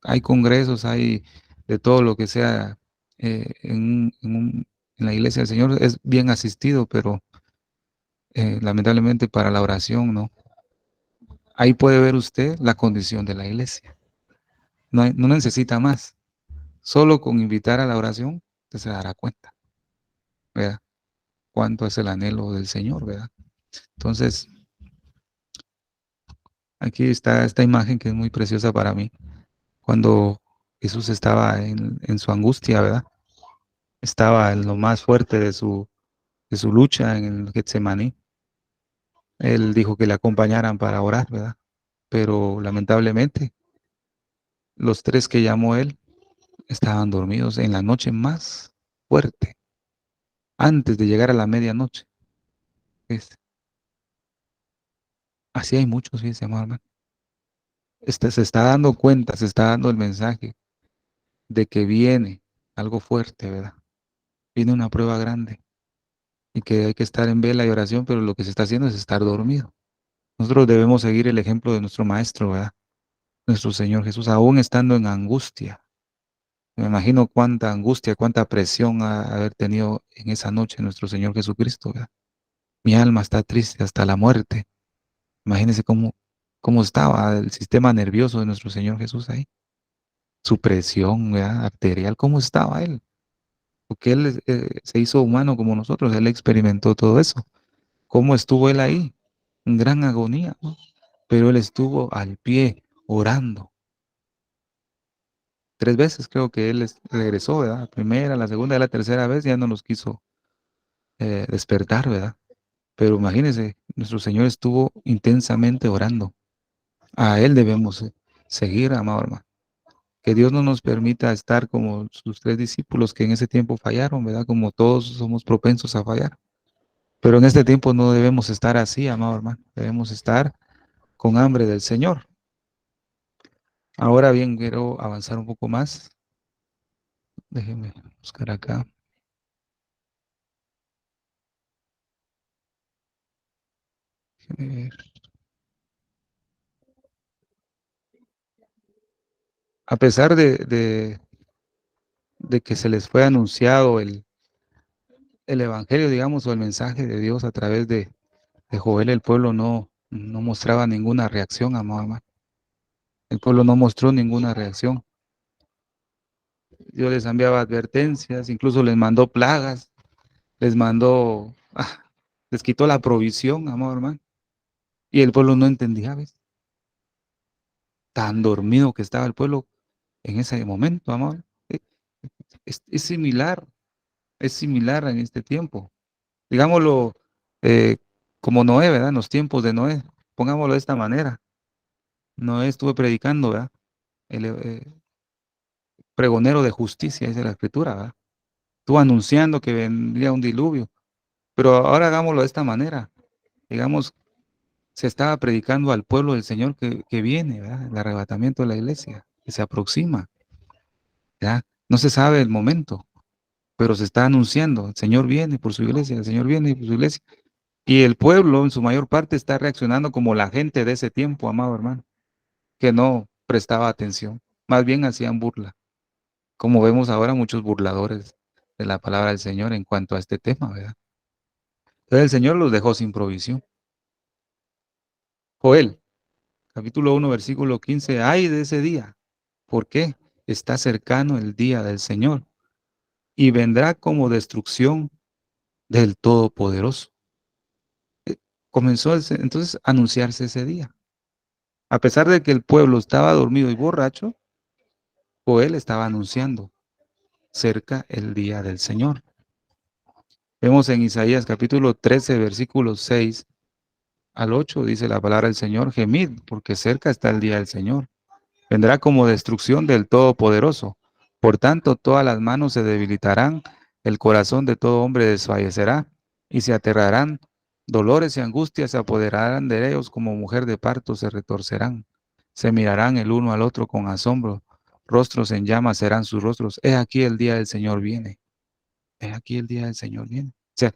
Hay congresos, hay de todo lo que sea en la iglesia del Señor, es bien asistido, pero lamentablemente para la oración, ¿no? Ahí puede ver usted la condición de la iglesia. No necesita más. Solo con invitar a la oración, usted se dará cuenta, ¿verdad? Cuánto es el anhelo del Señor, ¿verdad? Entonces, aquí está esta imagen que es muy preciosa para mí. Cuando Jesús estaba en su angustia, ¿verdad? Estaba en lo más fuerte de su lucha en el Getsemaní. Él dijo que le acompañaran para orar, ¿verdad? Pero lamentablemente, los tres que llamó él estaban dormidos en la noche más fuerte, antes de llegar a la medianoche. Es- Así hay muchos, fíjense, amado hermano. Se está dando cuenta, se está dando el mensaje de que viene algo fuerte, ¿verdad? Viene una prueba grande y que hay que estar en vela y oración, pero lo que se está haciendo es estar dormido. Nosotros debemos seguir el ejemplo de nuestro Maestro, ¿verdad? Nuestro Señor Jesús, aún estando en angustia. Me imagino cuánta angustia, cuánta presión haber tenido en esa noche nuestro Señor Jesucristo, ¿verdad? Mi alma está triste hasta la muerte. Imagínense cómo estaba el sistema nervioso de nuestro Señor Jesús ahí. Su presión, ¿verdad? Arterial, ¿cómo estaba él? Porque él se hizo humano como nosotros, él experimentó todo eso. ¿Cómo estuvo él ahí? En gran agonía, ¿no? Pero él estuvo al pie, orando. 3 veces creo que él regresó, ¿verdad? La primera, la segunda y la tercera vez ya no los quiso despertar, ¿verdad? Pero imagínense, nuestro Señor estuvo intensamente orando. A Él debemos seguir, amado hermano. Que Dios no nos permita estar como sus tres discípulos que en ese tiempo fallaron, ¿verdad? Como todos somos propensos a fallar. Pero en este tiempo no debemos estar así, amado hermano. Debemos estar con hambre del Señor. Ahora bien, quiero avanzar un poco más. Déjenme buscar acá. Déjenme ver. A pesar de que se les fue anunciado el evangelio, digamos, o el mensaje de Dios a través de Joel, el pueblo no mostraba ninguna reacción, amado hermano. El pueblo no mostró ninguna reacción. Dios les enviaba advertencias, incluso les mandó plagas, les mandó, les quitó la provisión, amado hermano. Y el pueblo no entendía, ¿ves? Tan dormido que estaba el pueblo en ese momento, amado. Eh, es similar en este tiempo. Digámoslo como Noé, ¿verdad? En los tiempos de Noé, pongámoslo de esta manera. Noé estuvo predicando, ¿verdad? El pregonero de justicia, dice la escritura, ¿verdad? estuvo anunciando que vendría un diluvio. Pero ahora hagámoslo de esta manera. Digamos, se estaba predicando al pueblo del Señor que viene, ¿verdad? El arrebatamiento de la iglesia, que se aproxima, ¿verdad? No se sabe el momento, pero se está anunciando, el Señor viene por su iglesia, el Señor viene por su iglesia. Y el pueblo, en su mayor parte, está reaccionando como la gente de ese tiempo, amado hermano, que no prestaba atención, más bien hacían burla, como vemos ahora muchos burladores de la palabra del Señor en cuanto a este tema, ¿verdad? Entonces el Señor los dejó sin provisión. Joel, capítulo 1, versículo 15, ay de ese día. ¿Por qué? Está cercano el día del Señor y vendrá como destrucción del Todopoderoso. Comenzó entonces a anunciarse ese día. A pesar de que el pueblo estaba dormido y borracho, Joel estaba anunciando cerca el día del Señor. Vemos en Isaías capítulo 13, versículos 6 al 8, dice la palabra del Señor, gemid, porque cerca está el día del Señor. Vendrá como destrucción del Todopoderoso. Por tanto, todas las manos se debilitarán, el corazón de todo hombre desfallecerá, y se aterrarán. Dolores y angustias se apoderarán de ellos, como mujer de parto se retorcerán. Se mirarán el uno al otro con asombro, rostros en llamas serán sus rostros. He aquí el día del Señor viene. He aquí el día del Señor viene. O sea,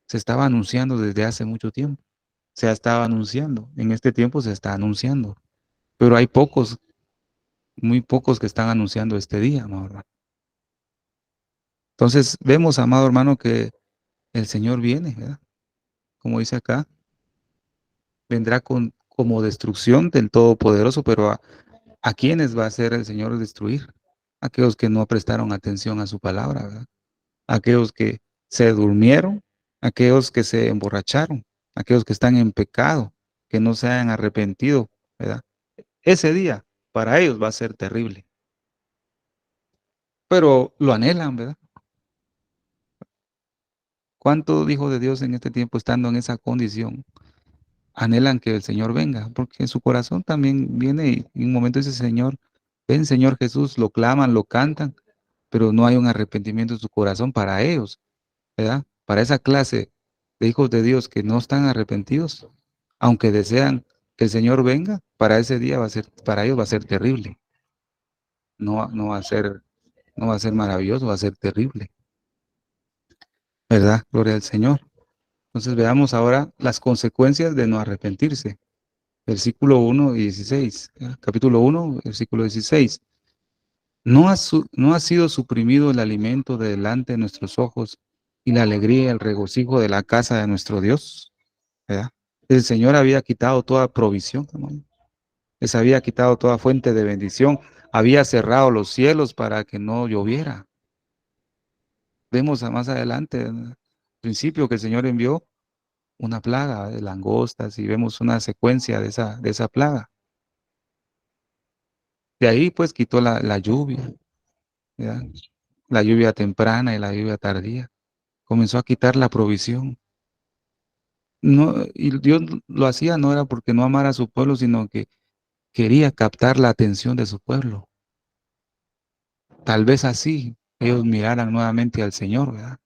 se estaba anunciando desde hace mucho tiempo. Se estaba anunciando. En este tiempo se está anunciando. Pero hay pocos, muy pocos que están anunciando este día, amado hermano. Entonces vemos, amado hermano, que el Señor viene, ¿verdad? Como dice acá, vendrá como destrucción del Todopoderoso, pero ¿a quiénes va a hacer el Señor destruir? Aquellos que no prestaron atención a su palabra, ¿verdad? Aquellos que se durmieron, aquellos que se emborracharon, aquellos que están en pecado, que no se hayan arrepentido, ¿verdad? Ese día para ellos va a ser terrible, pero lo anhelan, ¿verdad? ¿Cuántos hijos de Dios en este tiempo estando en esa condición anhelan que el Señor venga? Porque en su corazón también viene y en un momento dice, Señor, ven Señor Jesús, lo claman, lo cantan, pero no hay un arrepentimiento en su corazón para ellos, ¿verdad? Para esa clase de hijos de Dios que no están arrepentidos, aunque desean que el Señor venga, para ese día va a ser, para ellos va a ser terrible. No va a ser, no va a ser maravilloso, va a ser terrible, ¿verdad? Gloria al Señor. Entonces veamos ahora las consecuencias de no arrepentirse. Versículo 1 y 16. Capítulo 1, versículo 16. No ha sido suprimido el alimento de delante de nuestros ojos y la alegría y el regocijo de la casa de nuestro Dios, ¿verdad? El Señor había quitado toda provisión, hermano. Les había quitado toda fuente de bendición. Había cerrado los cielos para que no lloviera. Vemos más adelante, en el principio, que el Señor envió una plaga de langostas y vemos una secuencia de esa plaga. De ahí pues quitó la lluvia, ¿verdad? La lluvia temprana y la lluvia tardía. Comenzó a quitar la provisión. No, y Dios lo hacía no era porque no amara a su pueblo, sino que quería captar la atención de su pueblo. Tal vez así ellos miraran nuevamente al Señor, ¿verdad?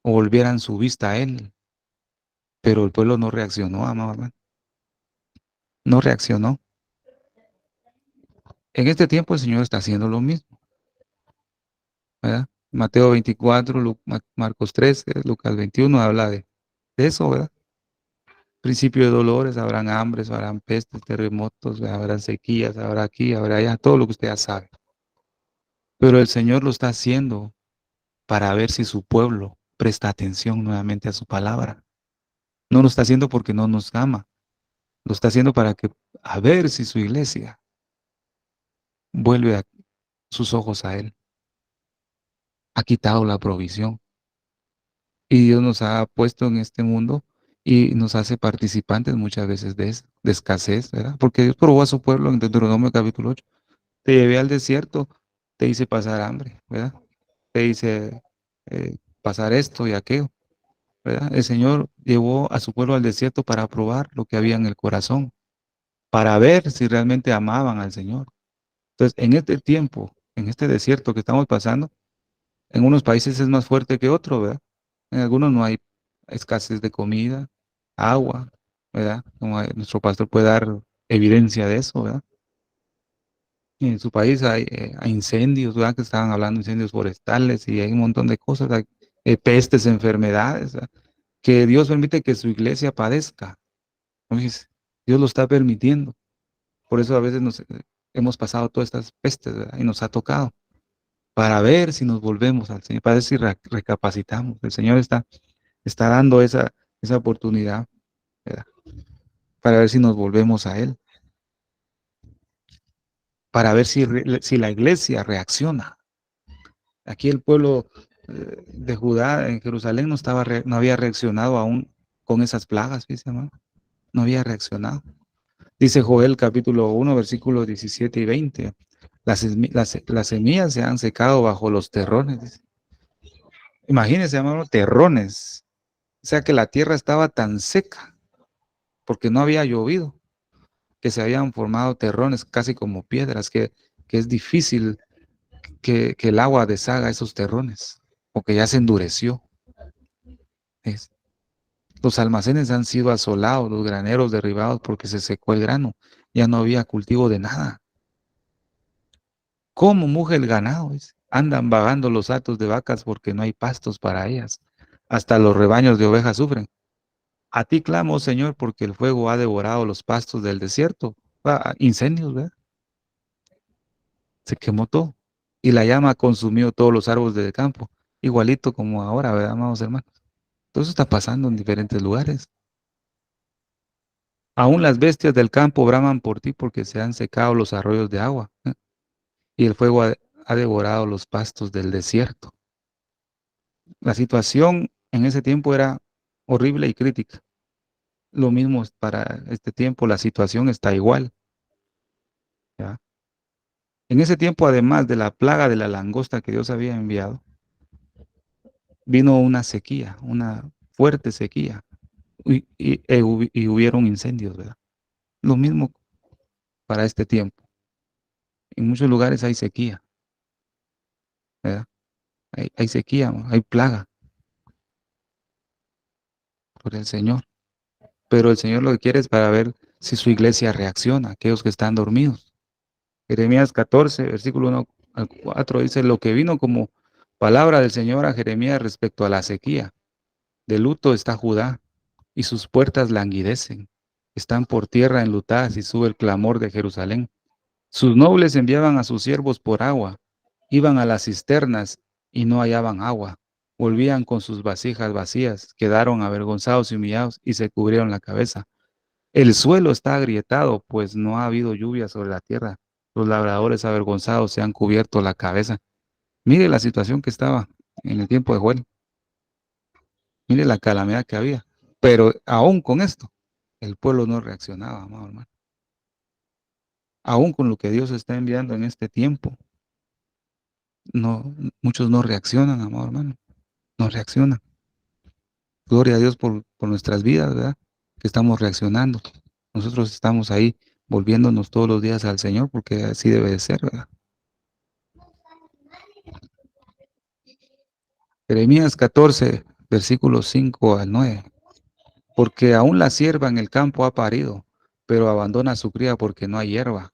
O volvieran su vista a Él. Pero el pueblo no reaccionó, amado hermano. No reaccionó. En este tiempo el Señor está haciendo lo mismo, ¿verdad? Mateo 24, Marcos 13, Lucas 21 habla de eso, ¿verdad? Principio de dolores, habrán hambres, habrán pestes, terremotos, habrán sequías, habrá aquí, habrá allá, todo lo que usted ya sabe. Pero el Señor lo está haciendo para ver si su pueblo presta atención nuevamente a su palabra. No lo está haciendo porque no nos ama, lo está haciendo para que, a ver si su iglesia vuelve sus ojos a Él. Ha quitado la provisión y Dios nos ha puesto en este mundo y nos hace participantes muchas veces de escasez, ¿verdad? Porque Dios probó a su pueblo en Deuteronomio capítulo 8. Te llevé al desierto, te hice pasar hambre, ¿verdad? Te hice pasar esto y aquello, ¿verdad? El Señor llevó a su pueblo al desierto para probar lo que había en el corazón, para ver si realmente amaban al Señor. Entonces, en este tiempo, en este desierto que estamos pasando, En unos países es más fuerte que otro, ¿verdad? En algunos no hay escasez de comida, agua, ¿verdad? Como nuestro pastor puede dar evidencia de eso, ¿verdad? Y en su país hay incendios, ¿verdad? Que estaban hablando de incendios forestales y hay un montón de cosas, hay, pestes, enfermedades, ¿verdad? Que Dios permite que su iglesia padezca. Entonces, Dios lo está permitiendo. Por eso a veces nos hemos pasado todas estas pestes, ¿verdad? Y nos ha tocado para ver si nos volvemos al Señor, para ver si recapacitamos. El Señor está dando esa oportunidad, ¿verdad? Para ver si nos volvemos a Él, para ver si la iglesia reacciona. Aquí el pueblo de Judá en Jerusalén no había reaccionado aún con esas plagas, fíjese, hermano. No había reaccionado. Dice Joel capítulo 1, versículos 17 y 20. Las semillas se han secado bajo los terrones. Dice. Imagínense, hermano, terrones. O sea que la tierra estaba tan seca porque no había llovido, que se habían formado terrones casi como piedras, que es difícil que el agua deshaga esos terrones, porque ya se endureció. Es- Los almacenes han sido asolados, los graneros derribados porque se secó el grano, ya no había cultivo de nada. ¿Cómo muge el ganado? Dice. Andan vagando los hatos de vacas porque no hay pastos para ellas. Hasta los rebaños de ovejas sufren. A ti clamo, Señor, porque el fuego ha devorado los pastos del desierto. Incendios, ¿verdad? Se quemó todo. Y la llama consumió todos los árboles del campo. Igualito como ahora, ¿verdad, amados hermanos? Todo eso está pasando en diferentes lugares. Aún las bestias del campo braman por ti porque se han secado los arroyos de agua. Y el fuego ha devorado los pastos del desierto. La situación en ese tiempo era horrible y crítica. Lo mismo para este tiempo, la situación está igual. ¿Ya? En ese tiempo, además de la plaga de la langosta que Dios había enviado, vino una sequía, una fuerte sequía, y hubieron incendios, ¿verdad? Lo mismo para este tiempo. En muchos lugares hay sequía, ¿verdad? Hay sequía, hay plaga por el Señor. Pero el Señor lo que quiere es para ver si su iglesia reacciona, aquellos que están dormidos. Jeremías 14, versículo 1 al 4 dice, lo que vino como palabra del Señor a Jeremías respecto a la sequía. De luto está Judá, y sus puertas languidecen. Están por tierra enlutadas y sube el clamor de Jerusalén. Sus nobles enviaban a sus siervos por agua, iban a las cisternas y no hallaban agua. Volvían con sus vasijas vacías, quedaron avergonzados y humillados y se cubrieron la cabeza. El suelo está agrietado, pues no ha habido lluvia sobre la tierra. Los labradores avergonzados se han cubierto la cabeza. Mire la situación que estaba en el tiempo de Joel. Mire la calamidad que había. Pero aún con esto, el pueblo no reaccionaba, amado hermano. Aún con lo que Dios está enviando en este tiempo, no, muchos no reaccionan, amado hermano. No reaccionan. Gloria a Dios por nuestras vidas, ¿verdad? Que estamos reaccionando. Nosotros estamos ahí volviéndonos todos los días al Señor porque así debe de ser, ¿verdad? Jeremías 14, versículos 5 al 9. Porque aún la sierva en el campo ha parido, pero abandona a su cría porque no hay hierba.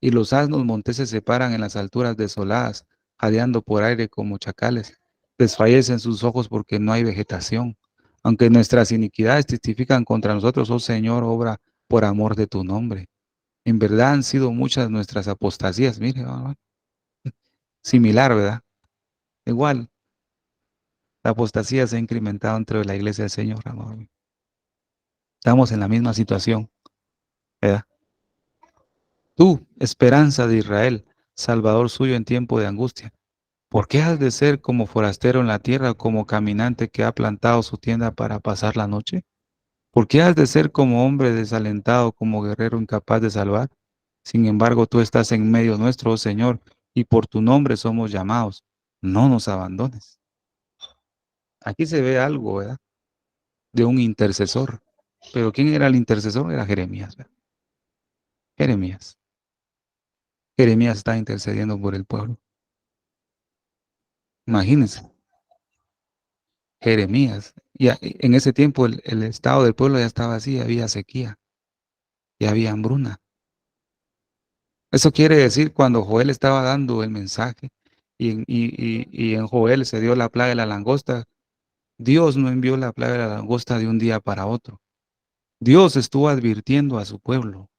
Y los asnos monteses se paran en las alturas desoladas, jadeando por aire como chacales. Desfallecen sus ojos porque no hay vegetación. Aunque nuestras iniquidades testifican contra nosotros, oh Señor, obra por amor de tu nombre. En verdad han sido muchas nuestras apostasías. Mire, similar, ¿verdad? Igual, la apostasía se ha incrementado entre la iglesia del Señor, amor. Estamos en la misma situación, ¿verdad? Tú, esperanza de Israel, salvador suyo en tiempo de angustia. ¿Por qué has de ser como forastero en la tierra, como caminante que ha plantado su tienda para pasar la noche? ¿Por qué has de ser como hombre desalentado, como guerrero incapaz de salvar? Sin embargo, tú estás en medio nuestro, oh Señor, y por tu nombre somos llamados. No nos abandones. Aquí se ve algo, ¿verdad? De un intercesor. Pero ¿quién era el intercesor? Era Jeremías, ¿verdad? Jeremías. Jeremías está intercediendo por el pueblo. Imagínense, Jeremías. Y en ese tiempo el estado del pueblo ya estaba así, había sequía, y había hambruna. Eso quiere decir cuando Joel estaba dando el mensaje y en Joel se dio la plaga de la langosta, Dios no envió la plaga de la langosta de un día para otro. Dios estuvo advirtiendo a su pueblo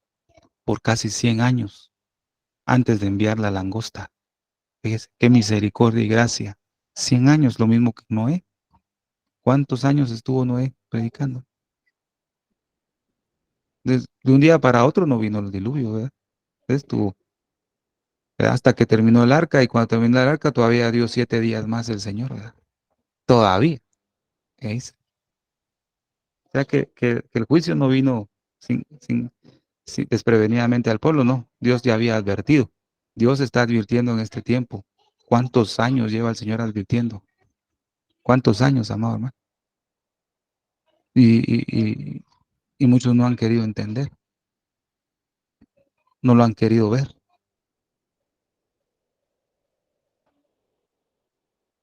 por casi 100 años antes de enviar la langosta. Fíjese, qué misericordia y gracia. 100 años, lo mismo que Noé. ¿Cuántos años estuvo Noé predicando? De un día para otro no vino el diluvio, ¿verdad? Estuvo hasta que terminó el arca y cuando terminó el arca todavía dio 7 días más el Señor, ¿verdad? Todavía. ¿Veis? O sea que el juicio no vino desprevenidamente al pueblo, no. Dios ya había advertido. Dios está advirtiendo en este tiempo. ¿Cuántos años lleva el Señor advirtiendo? ¿Cuántos años, amado hermano? Y, y, y, y muchos no han querido entender, no lo han querido ver,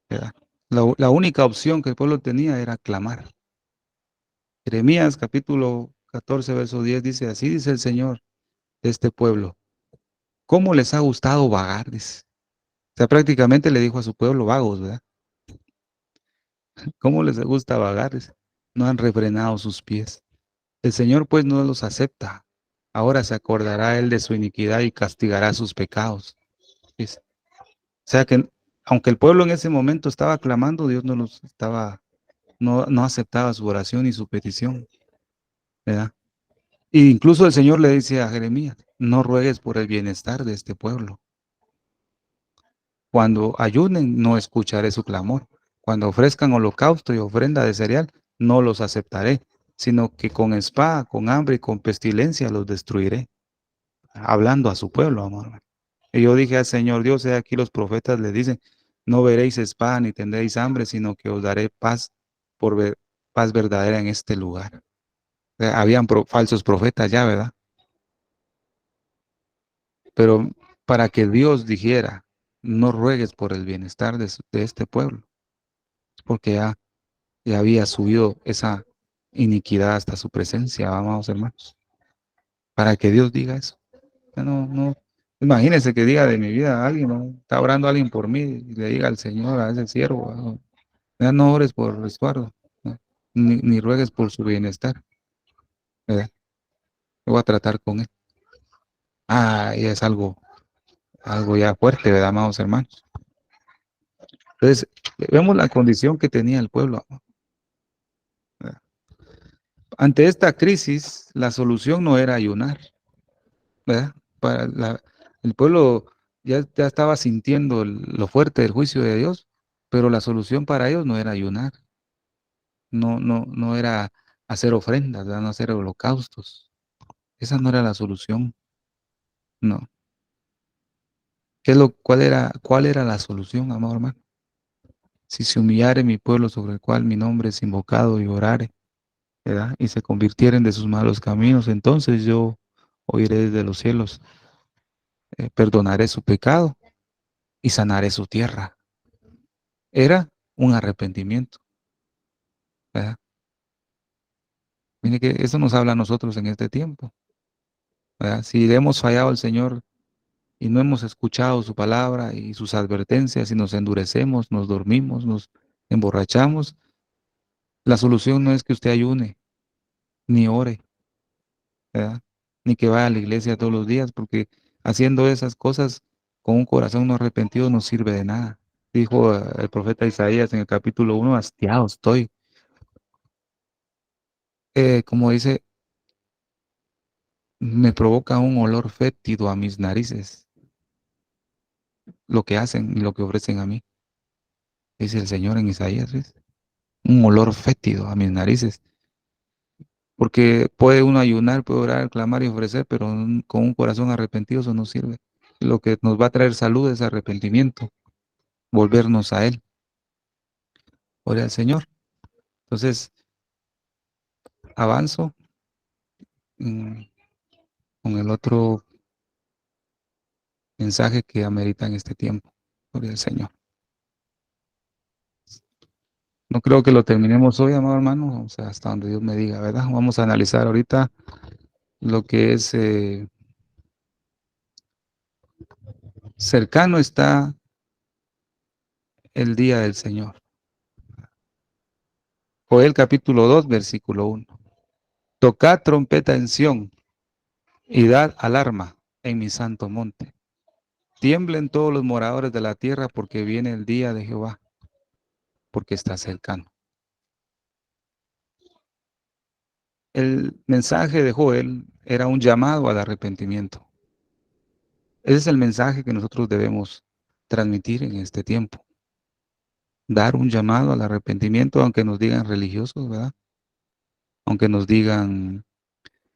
¿verdad? La única opción que el pueblo tenía era clamar. Jeremías capítulo 14, verso 10 dice, así dice el Señor de este pueblo. ¿Cómo les ha gustado vagar? Dice. O sea, prácticamente le dijo a su pueblo vagos, ¿verdad? ¿Cómo les gusta vagar? Dice. No han refrenado sus pies. El Señor pues no los acepta. Ahora se acordará él de su iniquidad y castigará sus pecados. Dice. O sea que aunque el pueblo en ese momento estaba clamando, Dios no los estaba, no aceptaba su oración y su petición, ¿verdad? E incluso el Señor le dice a Jeremías, no ruegues por el bienestar de este pueblo. Cuando ayunen, no escucharé su clamor. Cuando ofrezcan holocausto y ofrenda de cereal, no los aceptaré, sino que con espada, con hambre y con pestilencia los destruiré. Hablando a su pueblo, amor. Y yo dije al Señor Dios, aquí los profetas le dicen, no veréis espada ni tendréis hambre, sino que os daré paz paz verdadera en este lugar. O sea, habían falsos profetas ya, ¿verdad? Pero para que Dios dijera, no ruegues por el bienestar de este pueblo, porque ya había subido esa iniquidad hasta su presencia, amados hermanos. Para que Dios diga eso. No, imagínense que diga de mi vida a alguien, ¿no? Está orando alguien por mí y le diga al Señor, a ese siervo, ¿no? Ya no ores por Estuardo, ¿no? Ni ruegues por su bienestar, ¿verdad? Voy a tratar con él. Y es algo ya fuerte, ¿verdad, amados hermanos? Entonces, vemos la condición que tenía el pueblo, ¿verdad? Ante esta crisis, la solución no era ayunar, ¿verdad? El pueblo ya estaba sintiendo lo fuerte del juicio de Dios, pero la solución para ellos no era ayunar, no era hacer ofrendas, ¿verdad? No hacer holocaustos. Esa no era la solución, no. ¿Cuál era la solución, amado hermano? Si se humillare mi pueblo sobre el cual mi nombre es invocado y orare, ¿verdad? Y se convirtieren de sus malos caminos, entonces yo oiré desde los cielos, perdonaré su pecado y sanaré su tierra. Era un arrepentimiento, ¿verdad? Mire que eso nos habla a nosotros en este tiempo, ¿verdad? Si le hemos fallado al Señor y no hemos escuchado su palabra y sus advertencias y nos endurecemos, nos dormimos, nos emborrachamos, la solución no es que usted ayune, ni ore, ¿verdad? Ni que vaya a la iglesia todos los días, porque haciendo esas cosas con un corazón no arrepentido no sirve de nada. Dijo el profeta Isaías en el capítulo 1, hastiado estoy. Como dice, me provoca un olor fétido a mis narices, lo que hacen y lo que ofrecen a mí, dice el Señor en Isaías, ¿ves? Un olor fétido a mis narices, porque puede uno ayunar, puede orar, clamar y ofrecer, pero con un corazón arrepentido eso no sirve. Lo que nos va a traer salud es arrepentimiento, volvernos a Él, ore al Señor. Entonces, avanzo mm, con el otro mensaje que amerita en este tiempo, ore al Señor. No creo que lo terminemos hoy, amado hermano, o sea, hasta donde Dios me diga, ¿verdad? Vamos a analizar ahorita lo que es cercano está el día del Señor. Joel capítulo 2, versículo 1. Tocad trompeta en Sión y dad alarma en mi santo monte. Tiemblen todos los moradores de la tierra porque viene el día de Jehová, porque está cercano. El mensaje de Joel era un llamado al arrepentimiento. Ese es el mensaje que nosotros debemos transmitir en este tiempo. Dar un llamado al arrepentimiento, aunque nos digan religiosos, ¿verdad? Aunque nos digan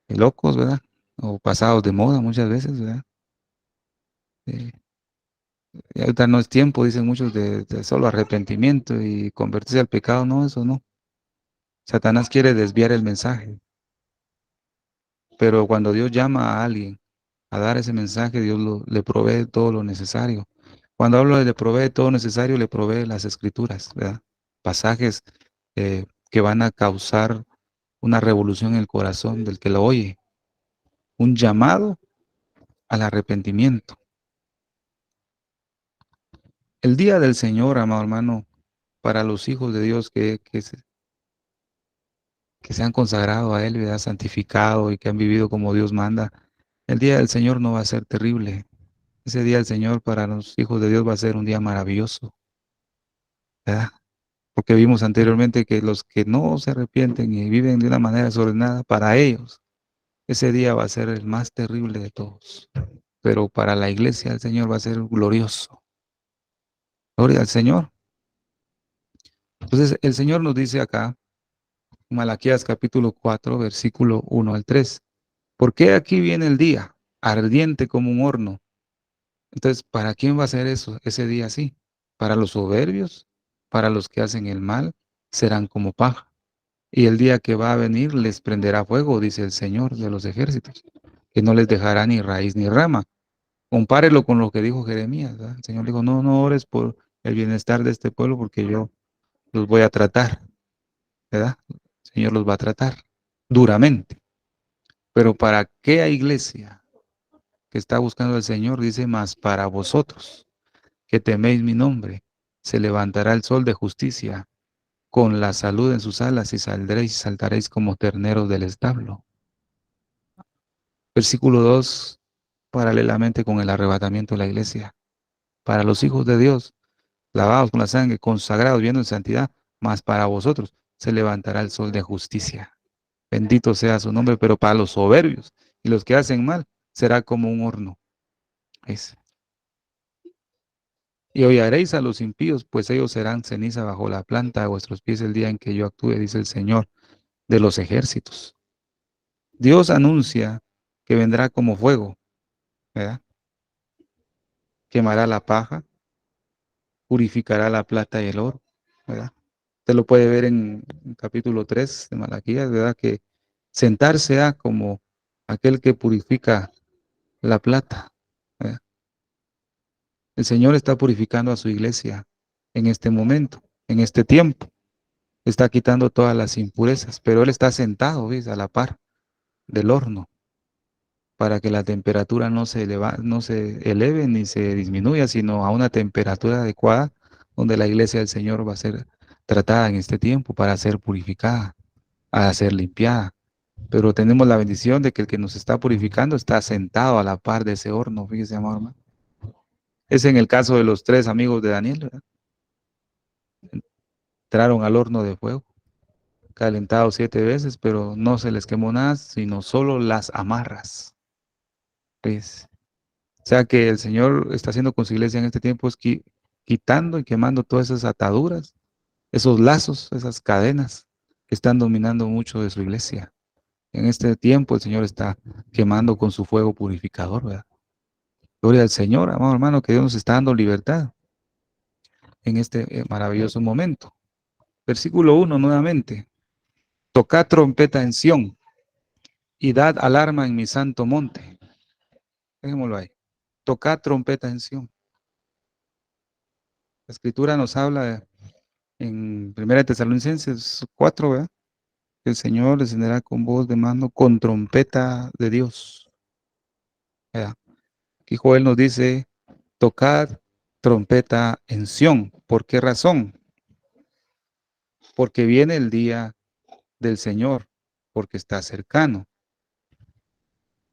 locos, ¿verdad? O pasados de moda muchas veces, ¿verdad? Eh, y ahorita no es tiempo, dicen muchos, de solo arrepentimiento y convertirse al pecado. No, eso no. Satanás quiere desviar el mensaje, pero cuando Dios llama a alguien a dar ese mensaje, Dios le provee todo lo necesario. Cuando hablo de le provee todo lo necesario, le provee las escrituras, ¿verdad? Pasajes que van a causar una revolución en el corazón del que lo oye, un llamado al arrepentimiento. El día del Señor, amado hermano, para los hijos de Dios que se han consagrado a Él, ¿verdad? Santificado y que han vivido como Dios manda, el día del Señor no va a ser terrible. Ese día del Señor para los hijos de Dios va a ser un día maravilloso, ¿verdad? Porque vimos anteriormente que los que no se arrepienten y viven de una manera desordenada, para ellos ese día va a ser el más terrible de todos. Pero para la iglesia el Señor va a ser glorioso. Gloria al Señor. Entonces el Señor nos dice acá, en Malaquías capítulo 4, versículo 1 al 3, ¿por qué aquí viene el día, ardiente como un horno? Entonces, ¿para quién va a ser eso, ese día así? Para los soberbios, para los que hacen el mal, serán como paja. Y el día que va a venir les prenderá fuego, dice el Señor de los ejércitos, que no les dejará ni raíz ni rama. Compárelo con lo que dijo Jeremías, ¿verdad? El Señor dijo, no, no ores por el bienestar de este pueblo porque yo los voy a tratar, ¿verdad? El Señor los va a tratar duramente. Pero ¿para qué iglesia que está buscando al Señor? Dice, más para vosotros, que teméis mi nombre, se levantará el sol de justicia con la salud en sus alas y saldréis y saltaréis como terneros del establo. Versículo 2, paralelamente con el arrebatamiento de la iglesia. Para los hijos de Dios, lavados con la sangre, consagrados, viendo en santidad, mas para vosotros se levantará el sol de justicia. Bendito sea su nombre, pero para los soberbios y los que hacen mal, será como un horno. Es. Y hollaréis a los impíos, pues ellos serán ceniza bajo la planta de vuestros pies el día en que yo actúe, dice el Señor de los ejércitos. Dios anuncia que vendrá como fuego, ¿verdad? Quemará la paja, purificará la plata y el oro, ¿verdad? Usted lo puede ver en capítulo 3 de Malaquías, ¿verdad? Que sentarse a como aquel que purifica la plata, ¿verdad? El Señor está purificando a su iglesia en este momento, en este tiempo. Está quitando todas las impurezas, pero Él está sentado, ¿ves? A la par del horno para que la temperatura no se eleve ni se disminuya, sino a una temperatura adecuada donde la iglesia del Señor va a ser tratada en este tiempo para ser purificada, a ser limpiada. Pero tenemos la bendición de que el que nos está purificando está sentado a la par de ese horno, fíjese, amado hermano. Es en el caso de los tres amigos de Daniel, ¿verdad? Entraron al horno de fuego, calentados 7 veces, pero no se les quemó nada, sino solo las amarras. ¿Ves? O sea que el Señor está haciendo con su iglesia en este tiempo es quitando y quemando todas esas ataduras, esos lazos, esas cadenas que están dominando mucho de su iglesia. En este tiempo el Señor está quemando con su fuego purificador, ¿verdad? Gloria al Señor, amado hermano, que Dios nos está dando libertad en este maravilloso momento. Versículo 1 nuevamente. Tocad trompeta en Sión y dad alarma en mi santo monte. Dejémoslo ahí. Tocad trompeta en Sión. La escritura nos habla En 1 Tesalonicenses 4, ¿verdad? El Señor descenderá con voz de mando, con trompeta de Dios. ¿Verdad? Aquí Joel nos dice, tocad trompeta en Sión. ¿Por qué razón? Porque viene el día del Señor, porque está cercano.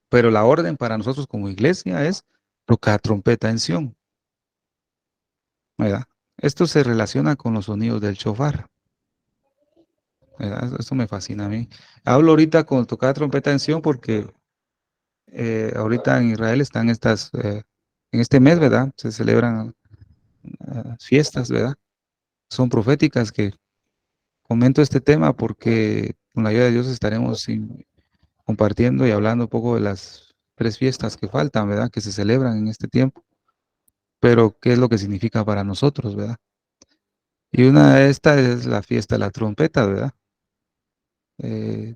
Pero la orden para nosotros como iglesia es tocar trompeta en Sión, ¿verdad? Esto se relaciona con los sonidos del shofar, ¿verdad? Esto me fascina a mí. Hablo ahorita con tocar trompeta en Sión porque ahorita en Israel están en este mes, ¿verdad? Se celebran fiestas, ¿verdad? Son proféticas que comento este tema porque con la ayuda de Dios estaremos compartiendo y hablando un poco de las 3 fiestas que faltan, ¿verdad? Que se celebran en este tiempo, pero qué es lo que significa para nosotros, ¿verdad? Y una de estas es la fiesta de la trompeta, ¿verdad?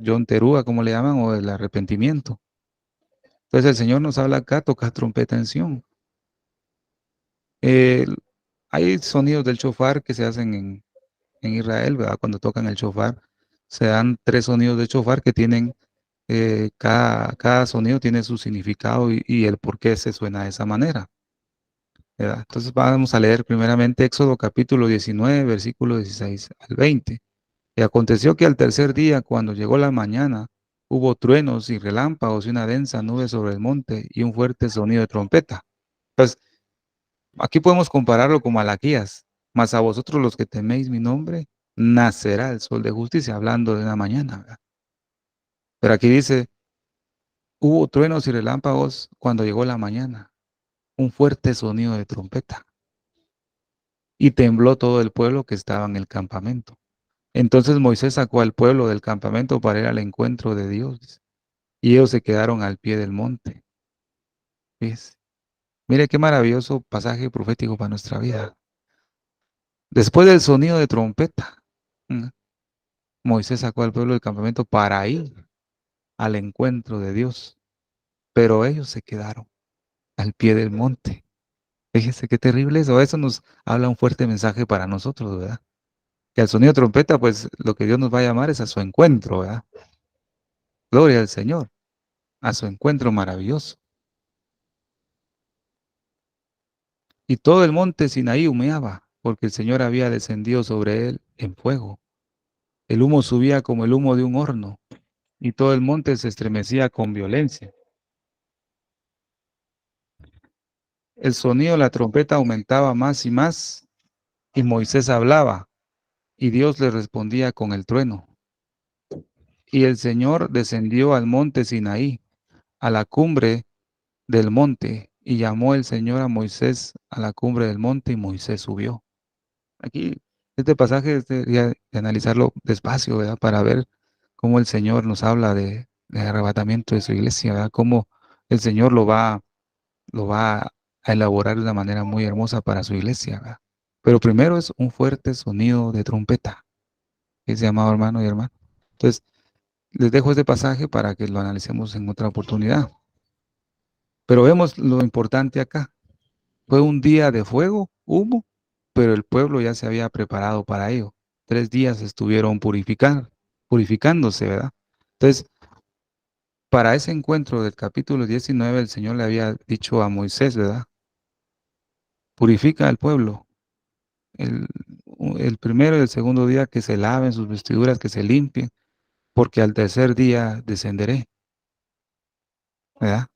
John Terúa, como le llaman, o el arrepentimiento. Entonces el Señor nos habla acá, toca trompeta en Sión. Eh, Hay sonidos del shofar que se hacen en Israel, ¿verdad? Cuando tocan el shofar, se dan 3 sonidos de shofar que tienen, cada sonido tiene su significado y el por qué se suena de esa manera, ¿verdad? Entonces vamos a leer primeramente Éxodo capítulo 19, versículo 16 al 20. Y aconteció que al tercer día, cuando llegó la mañana, hubo truenos y relámpagos y una densa nube sobre el monte y un fuerte sonido de trompeta. Pues aquí podemos compararlo con Malaquías. Mas a vosotros los que teméis mi nombre, nacerá el sol de justicia, hablando de una mañana, ¿verdad? Pero aquí dice, hubo truenos y relámpagos cuando llegó la mañana, un fuerte sonido de trompeta, y tembló todo el pueblo que estaba en el campamento. Entonces Moisés sacó al pueblo del campamento para ir al encuentro de Dios, y ellos se quedaron al pie del monte. ¿Ves? Mire qué maravilloso pasaje profético para nuestra vida. Después del sonido de trompeta, ¿no? Moisés sacó al pueblo del campamento para ir al encuentro de Dios, pero ellos se quedaron al pie del monte. Fíjese qué terrible eso. Eso nos habla un fuerte mensaje para nosotros, ¿verdad? Que al sonido de trompeta, pues lo que Dios nos va a llamar es a su encuentro, ¿verdad? Gloria al Señor, a su encuentro maravilloso. Y todo el monte Sinaí humeaba, porque el Señor había descendido sobre él en fuego. El humo subía como el humo de un horno, y todo el monte se estremecía con violencia. El sonido de la trompeta aumentaba más y más, y Moisés hablaba, y Dios le respondía con el trueno. Y el Señor descendió al monte Sinaí, a la cumbre del monte, y llamó el Señor a Moisés a la cumbre del monte, y Moisés subió. Aquí, este pasaje debería de analizarlo despacio, ¿verdad? Para ver cómo el Señor nos habla de arrebatamiento de su iglesia, ¿verdad? Cómo el Señor lo va a elaborar de una manera muy hermosa para su iglesia, ¿verdad? Pero primero es un fuerte sonido de trompeta, ese amado hermano y hermano. Entonces, les dejo este pasaje para que lo analicemos en otra oportunidad. Pero vemos lo importante acá. Fue un día de fuego, humo, pero el pueblo ya se había preparado para ello. 3 días estuvieron purificándose, ¿verdad? Entonces, para ese encuentro del capítulo 19, el Señor le había dicho a Moisés, ¿verdad? Purifica al pueblo. El, el primero y el segundo día que se laven sus vestiduras, que se limpien, porque al tercer día descenderé, ¿verdad?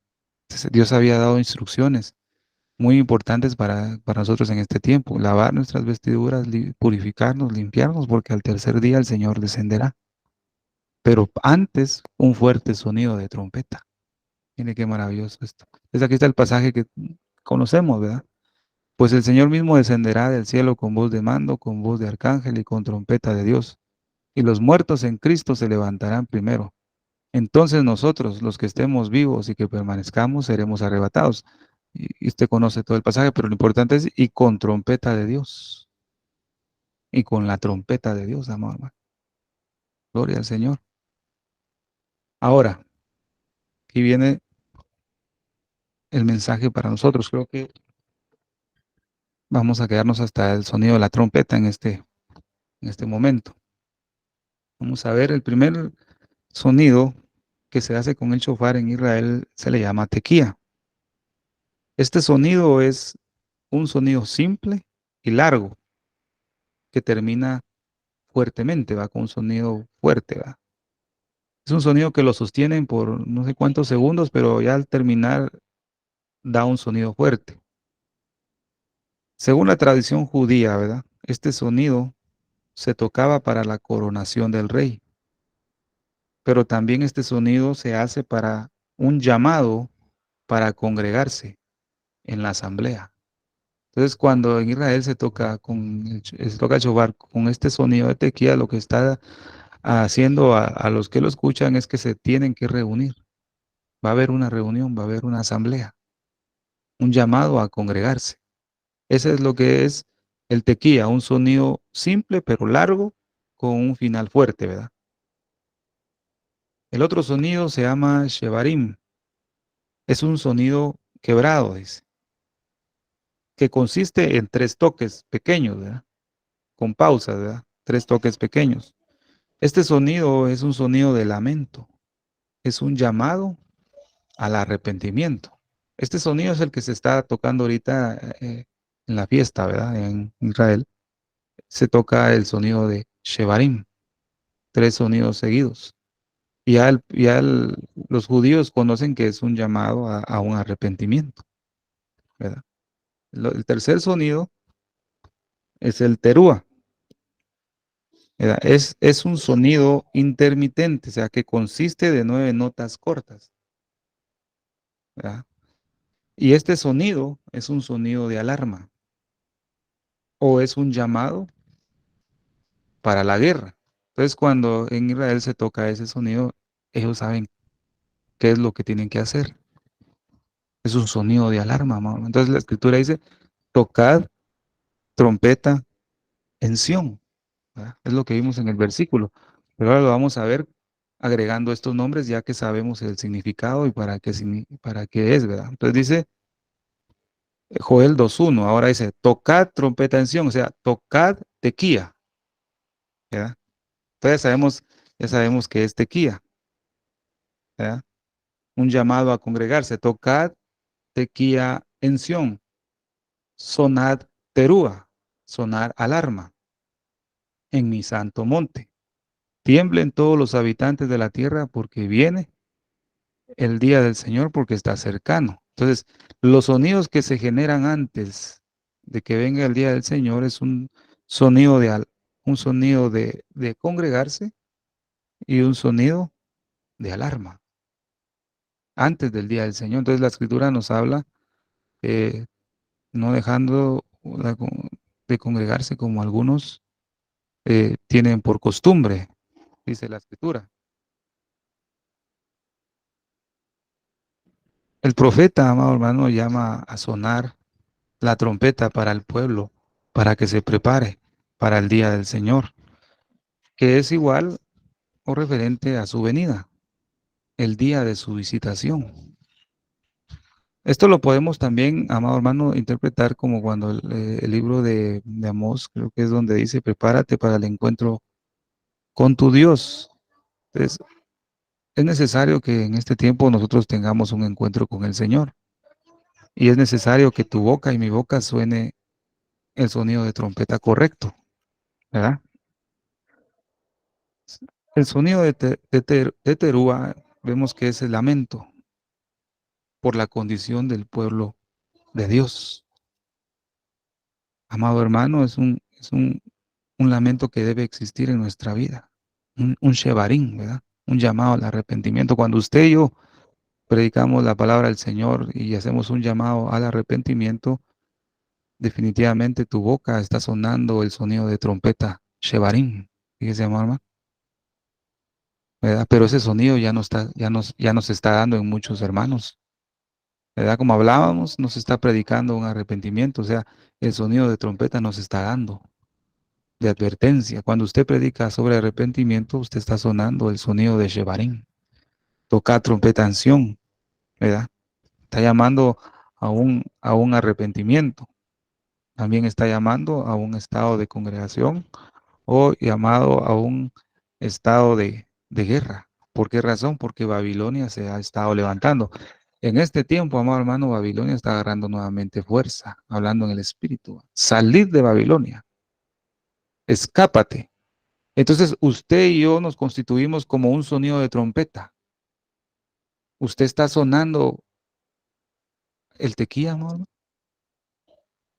Entonces, Dios había dado instrucciones muy importantes para nosotros en este tiempo. Lavar nuestras vestiduras, purificarnos, limpiarnos, porque al tercer día el Señor descenderá. Pero antes, un fuerte sonido de trompeta. Mire qué maravilloso esto. Entonces aquí está el pasaje que conocemos, ¿verdad? Pues el Señor mismo descenderá del cielo con voz de mando, con voz de arcángel y con trompeta de Dios. Y los muertos en Cristo se levantarán primero. Entonces nosotros, los que estemos vivos y que permanezcamos, seremos arrebatados. Y usted conoce todo el pasaje, pero lo importante es, y con trompeta de Dios. Y con la trompeta de Dios, amado hermano. Gloria al Señor. Ahora, aquí viene el mensaje para nosotros. Creo que vamos a quedarnos hasta el sonido de la trompeta en este. en este momento. Vamos a ver, el primer sonido que se hace con el shofar en Israel se le llama tequía. Este sonido es un sonido simple y largo que termina fuertemente, va con un sonido fuerte, va. Es un sonido que lo sostienen por no sé cuántos segundos, pero ya al terminar da un sonido fuerte. Según la tradición judía, ¿verdad? Este sonido se tocaba para la coronación del rey, pero también este sonido se hace para un llamado para congregarse en la asamblea. Entonces, cuando en Israel se toca el shofar con este sonido de tequía, lo que está haciendo a los que lo escuchan es que se tienen que reunir. Va a haber una reunión, va a haber una asamblea, un llamado a congregarse. Ese es lo que es el tequía, un sonido simple pero largo con un final fuerte, ¿verdad? El otro sonido se llama shevarim. Es un sonido quebrado, dice, que consiste en tres toques pequeños, ¿verdad? Con pausas, ¿verdad? Tres toques pequeños. Este sonido es un sonido de lamento, es un llamado al arrepentimiento. Este sonido es el que se está tocando ahorita en la fiesta, ¿verdad? En Israel se toca el sonido de shevarim, tres sonidos seguidos. Los judíos conocen que es un llamado a un arrepentimiento, ¿verdad? El tercer sonido es el terúa, ¿verdad? Es un sonido intermitente, o sea, que consiste de 9 notas cortas, ¿verdad? Y este sonido es un sonido de alarma o es un llamado para la guerra. Entonces, cuando en Israel se toca ese sonido, ellos saben qué es lo que tienen que hacer. Es un sonido de alarma, amado. Entonces la escritura dice, tocad trompeta en Sión, ¿verdad? Es lo que vimos en el versículo. Pero ahora lo vamos a ver agregando estos nombres ya que sabemos el significado y para qué es, ¿verdad? Entonces dice Joel 2:1, ahora dice, tocad trompeta en Sión, o sea, tocad tequía, ¿verdad? Entonces ya sabemos que es tequía, ¿verdad? Un llamado a congregarse, tocad tequía en Sión, sonad terúa, sonar alarma en mi santo monte. Tiemblen todos los habitantes de la tierra porque viene el día del Señor, porque está cercano. Entonces, los sonidos que se generan antes de que venga el día del Señor es un sonido un sonido de congregarse y un sonido de alarma antes del día del Señor. Entonces, la escritura nos habla eh, no dejando de congregarse como algunos tienen por costumbre, dice la escritura. El profeta, amado hermano, llama a sonar la trompeta para el pueblo, para que se prepare para el día del Señor, que es igual o referente a su venida, el día de su visitación. Esto lo podemos también, amado hermano, interpretar como cuando el libro de Amós, creo que es donde dice, prepárate para el encuentro con tu Dios. Entonces, es necesario que en este tiempo nosotros tengamos un encuentro con el Señor. Y es necesario que tu boca y mi boca suene el sonido de trompeta correcto, ¿verdad? El sonido de terúa vemos que es el lamento por la condición del pueblo de Dios. Amado hermano, un lamento que debe existir en nuestra vida, un shevarín, ¿verdad? Un llamado al arrepentimiento. Cuando usted y yo predicamos la palabra del Señor y hacemos un llamado al arrepentimiento, definitivamente tu boca está sonando el sonido de trompeta, shevarín, fíjese, hermano, ¿verdad? Pero ese sonido ya no está, ya nos está dando en muchos hermanos, ¿verdad? Como hablábamos, nos está predicando un arrepentimiento, o sea, el sonido de trompeta nos está dando de advertencia. Cuando usted predica sobre arrepentimiento, usted está sonando el sonido de shevarín, toca trompeta en Sión, ¿verdad? Está llamando a un arrepentimiento. También está llamando a un estado de congregación o llamado a un estado de guerra. ¿Por qué razón? Porque Babilonia se ha estado levantando. En este tiempo, amado hermano, Babilonia está agarrando nuevamente fuerza, hablando en el espíritu. Salid de Babilonia, escápate. Entonces, usted y yo nos constituimos como un sonido de trompeta. Usted está sonando el tequía, amado,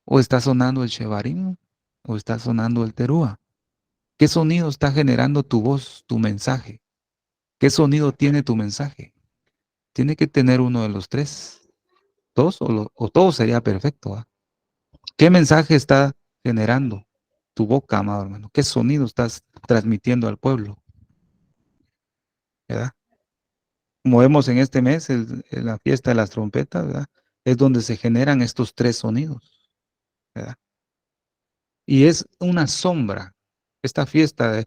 o está sonando el shevarim, o está sonando el terúa. ¿Qué sonido está generando tu voz, tu mensaje? ¿Qué sonido tiene tu mensaje? Tiene que tener uno de los tres. Dos o todo sería perfecto. ¿Ah? ¿Qué mensaje está generando tu boca, amado hermano? ¿Qué sonido estás transmitiendo al pueblo? ¿Verdad? Como vemos en este mes, en la fiesta de las trompetas, ¿verdad? Es donde se generan estos tres sonidos. ¿Verdad? Y es una sombra. Esta fiesta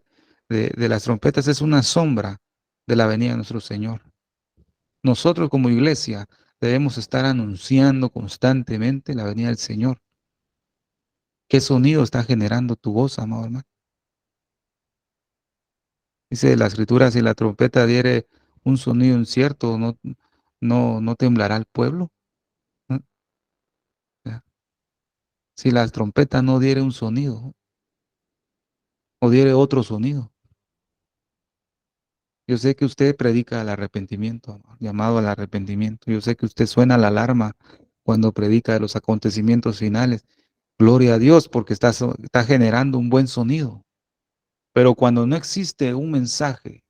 de las trompetas es una sombra de la venida de nuestro Señor. Nosotros como iglesia debemos estar anunciando constantemente la venida del Señor. ¿Qué sonido está generando tu voz, amado hermano? Dice la escritura, si la trompeta diere un sonido incierto, no temblará el pueblo. ¿No? Si la trompeta no diere un sonido o diere otro sonido. Yo sé que usted predica el arrepentimiento, llamado al arrepentimiento. Yo sé que usted suena la alarma cuando predica de los acontecimientos finales. Gloria a Dios porque está generando un buen sonido. Pero cuando no existe un mensaje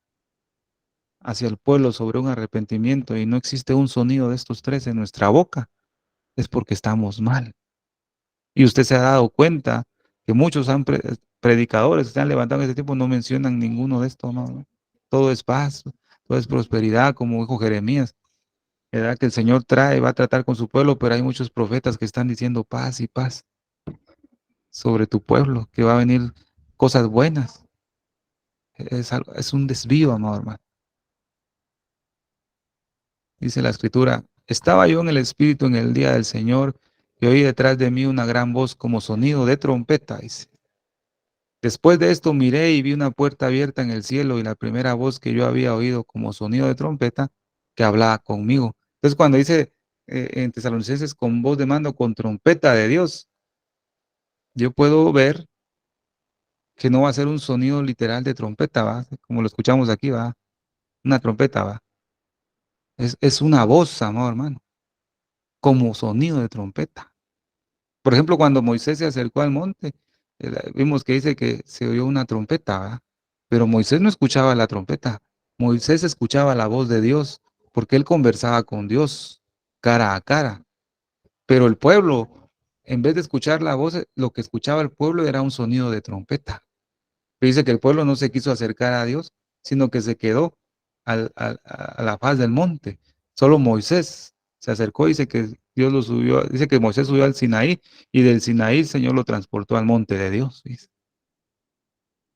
hacia el pueblo sobre un arrepentimiento y no existe un sonido de estos tres en nuestra boca, es porque estamos mal. Y usted se ha dado cuenta que muchos predicadores que se han levantado en este tiempo no mencionan ninguno de estos, ¿no? Todo es paz, todo es prosperidad, como dijo Jeremías, ¿verdad? Que el Señor trae, va a tratar con su pueblo, pero hay muchos profetas que están diciendo paz y paz sobre tu pueblo, que va a venir cosas buenas. Es un desvío, amado hermano. Dice la escritura, estaba yo en el Espíritu en el día del Señor y oí detrás de mí una gran voz como sonido de trompeta. Dice. Después de esto miré y vi una puerta abierta en el cielo y la primera voz que yo había oído como sonido de trompeta que hablaba conmigo. Entonces cuando dice en Tesalonicenses con voz de mando, con trompeta de Dios, yo puedo ver que no va a ser un sonido literal de trompeta, ¿va? Como lo escuchamos aquí, va, una trompeta, va. Es una voz, amado hermano, como sonido de trompeta. Por ejemplo, cuando Moisés se acercó al monte, vimos que dice que se oyó una trompeta, ¿verdad? Pero Moisés no escuchaba la trompeta. Moisés escuchaba la voz de Dios, porque él conversaba con Dios cara a cara. Pero el pueblo, en vez de escuchar la voz, lo que escuchaba el pueblo era un sonido de trompeta. Pero dice que el pueblo no se quiso acercar a Dios, sino que se quedó a la faz del monte. Solo Moisés se acercó y dice que Dios lo subió, dice que Moisés subió al Sinaí y del Sinaí el Señor lo transportó al monte de Dios. Dice.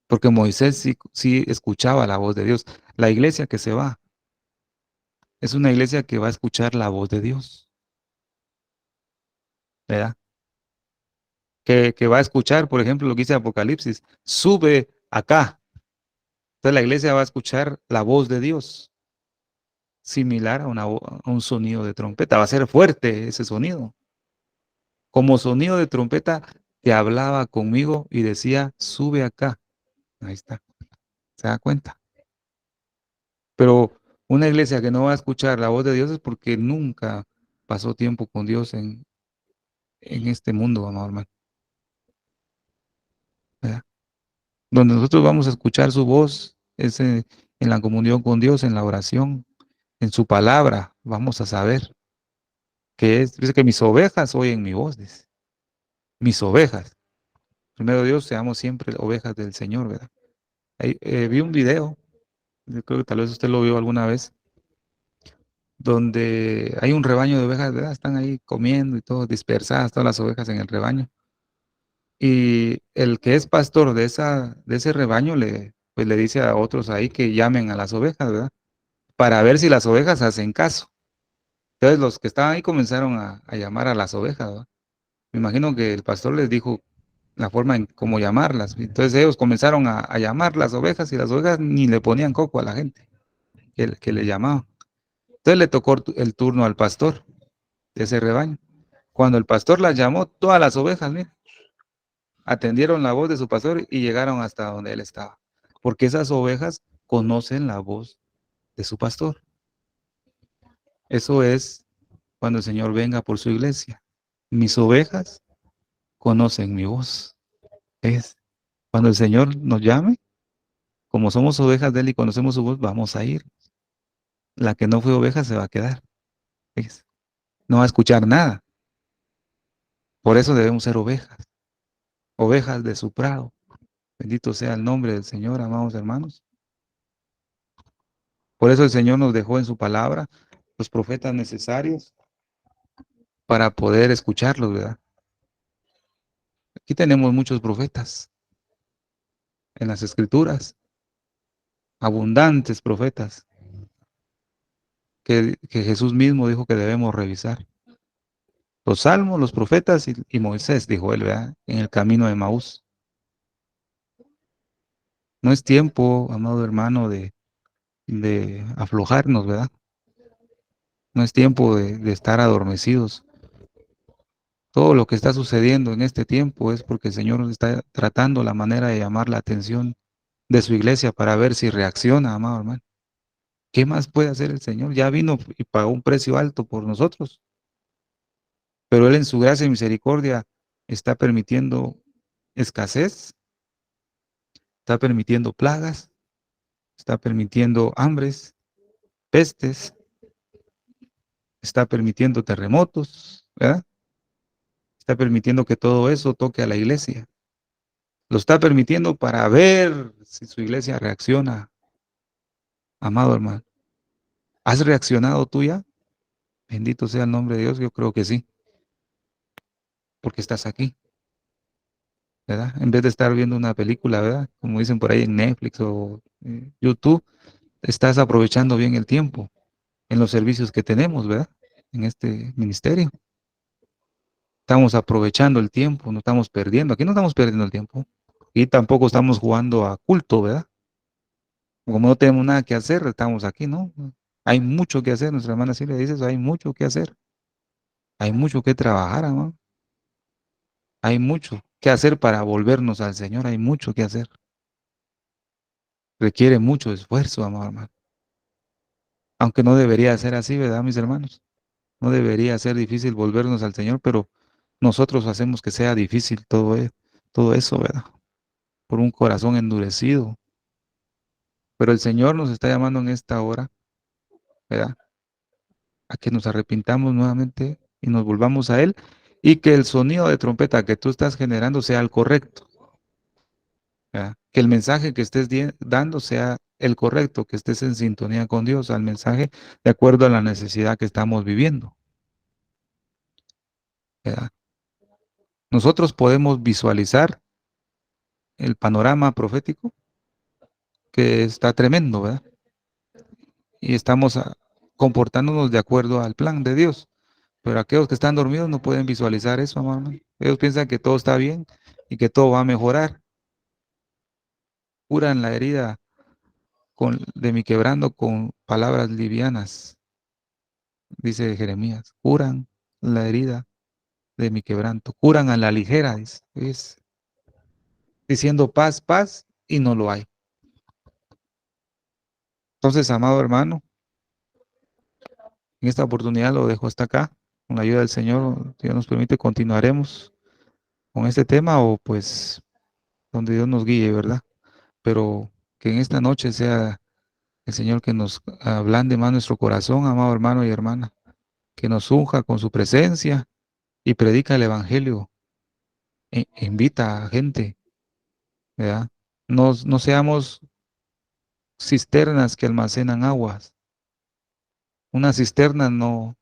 Porque Moisés sí escuchaba la voz de Dios. La iglesia que se va es una iglesia que va a escuchar la voz de Dios, ¿verdad? Que va a escuchar, por ejemplo, lo que dice Apocalipsis, sube acá. Entonces la iglesia va a escuchar la voz de Dios, similar a un sonido de trompeta. Va a ser fuerte ese sonido. Como sonido de trompeta que hablaba conmigo y decía, sube acá. Ahí está. ¿Se da cuenta? Pero una iglesia que no va a escuchar la voz de Dios es porque nunca pasó tiempo con Dios en este mundo, amado hermano. ¿Verdad? Donde nosotros vamos a escuchar su voz es en la comunión con Dios, en la oración, en su palabra. Vamos a saber que dice que mis ovejas oyen mi voz, dice. Mis ovejas. Primero Dios, seamos siempre ovejas del Señor, ¿verdad? Vi un video, yo creo que tal vez usted lo vio alguna vez, donde hay un rebaño de ovejas, ¿verdad? Están ahí comiendo y todo, dispersadas todas las ovejas en el rebaño. Y el que es pastor de ese rebaño pues le dice a otros ahí que llamen a las ovejas, ¿verdad? Para ver si las ovejas hacen caso. Entonces los que estaban ahí comenzaron a llamar a las ovejas, ¿verdad? Me imagino que el pastor les dijo la forma en cómo llamarlas. Entonces ellos comenzaron a llamar las ovejas y las ovejas ni le ponían coco a la gente que le llamaban. Entonces le tocó el turno al pastor de ese rebaño. Cuando el pastor las llamó, todas las ovejas, mira, atendieron la voz de su pastor y llegaron hasta donde él estaba. Porque esas ovejas conocen la voz de su pastor. Eso es cuando el Señor venga por su iglesia. Mis ovejas conocen mi voz. Es cuando el Señor nos llame, como somos ovejas de Él y conocemos su voz, vamos a ir. La que no fue oveja se va a quedar. ¿Ves? No va a escuchar nada. Por eso debemos ser ovejas, ovejas de su prado. Bendito sea el nombre del Señor, amados hermanos. Por eso el Señor nos dejó en su palabra los profetas necesarios para poder escucharlos, ¿verdad? Aquí tenemos muchos profetas en las escrituras, abundantes profetas que Jesús mismo dijo que debemos revisar. Los salmos, los profetas y Moisés, dijo él, ¿verdad? En el camino de Maús. No es tiempo, amado hermano, de aflojarnos, ¿verdad? No es tiempo de estar adormecidos. Todo lo que está sucediendo en este tiempo es porque el Señor está tratando la manera de llamar la atención de su iglesia para ver si reacciona, amado hermano. ¿Qué más puede hacer el Señor? Ya vino y pagó un precio alto por nosotros, pero Él en su gracia y misericordia está permitiendo escasez, está permitiendo plagas, está permitiendo hambres, pestes, está permitiendo terremotos, ¿verdad? Está permitiendo que todo eso toque a la iglesia. Lo está permitiendo para ver si su iglesia reacciona, amado hermano. ¿Has reaccionado tú ya? Bendito sea el nombre de Dios, yo creo que sí, porque estás aquí, ¿verdad? En vez de estar viendo una película, ¿verdad? Como dicen por ahí en Netflix o YouTube, estás aprovechando bien el tiempo en los servicios que tenemos, ¿verdad? En este ministerio. Estamos aprovechando el tiempo, no estamos perdiendo. Aquí no estamos perdiendo el tiempo. Y tampoco estamos jugando a culto, ¿verdad? Como no tenemos nada que hacer, estamos aquí, ¿no? Hay mucho que hacer, nuestra hermana Silvia dice eso, hay mucho que hacer. Hay mucho que trabajar, amado. Hay mucho que hacer para volvernos al Señor, hay mucho que hacer. Requiere mucho esfuerzo, amado hermano. Aunque no debería ser así, ¿verdad, mis hermanos? No debería ser difícil volvernos al Señor, pero nosotros hacemos que sea difícil todo eso, ¿verdad? Por un corazón endurecido. Pero el Señor nos está llamando en esta hora, ¿verdad? A que nos arrepintamos nuevamente y nos volvamos a Él y que el sonido de trompeta que tú estás generando sea el correcto, ¿verdad? Que el mensaje que estés dando sea el correcto, que estés en sintonía con Dios, al mensaje de acuerdo a la necesidad que estamos viviendo, ¿verdad? Nosotros podemos visualizar el panorama profético que está tremendo, ¿verdad? Y estamos comportándonos de acuerdo al plan de Dios. Pero aquellos que están dormidos no pueden visualizar eso, hermano. Ellos piensan que todo está bien y que todo va a mejorar. Curan la herida de mi quebrando con palabras livianas, dice Jeremías. Curan la herida de mi quebranto. Curan a la ligera, es diciendo paz, paz, y no lo hay. Entonces, amado hermano, en esta oportunidad lo dejo hasta acá. Con la ayuda del Señor, si Dios nos permite, continuaremos con este tema o pues donde Dios nos guíe, ¿verdad? Pero que en esta noche sea el Señor que nos ablande más nuestro corazón, amado hermano y hermana, que nos unja con su presencia y predica el Evangelio, invita a gente, ¿verdad? No seamos cisternas que almacenan aguas. Una cisterna no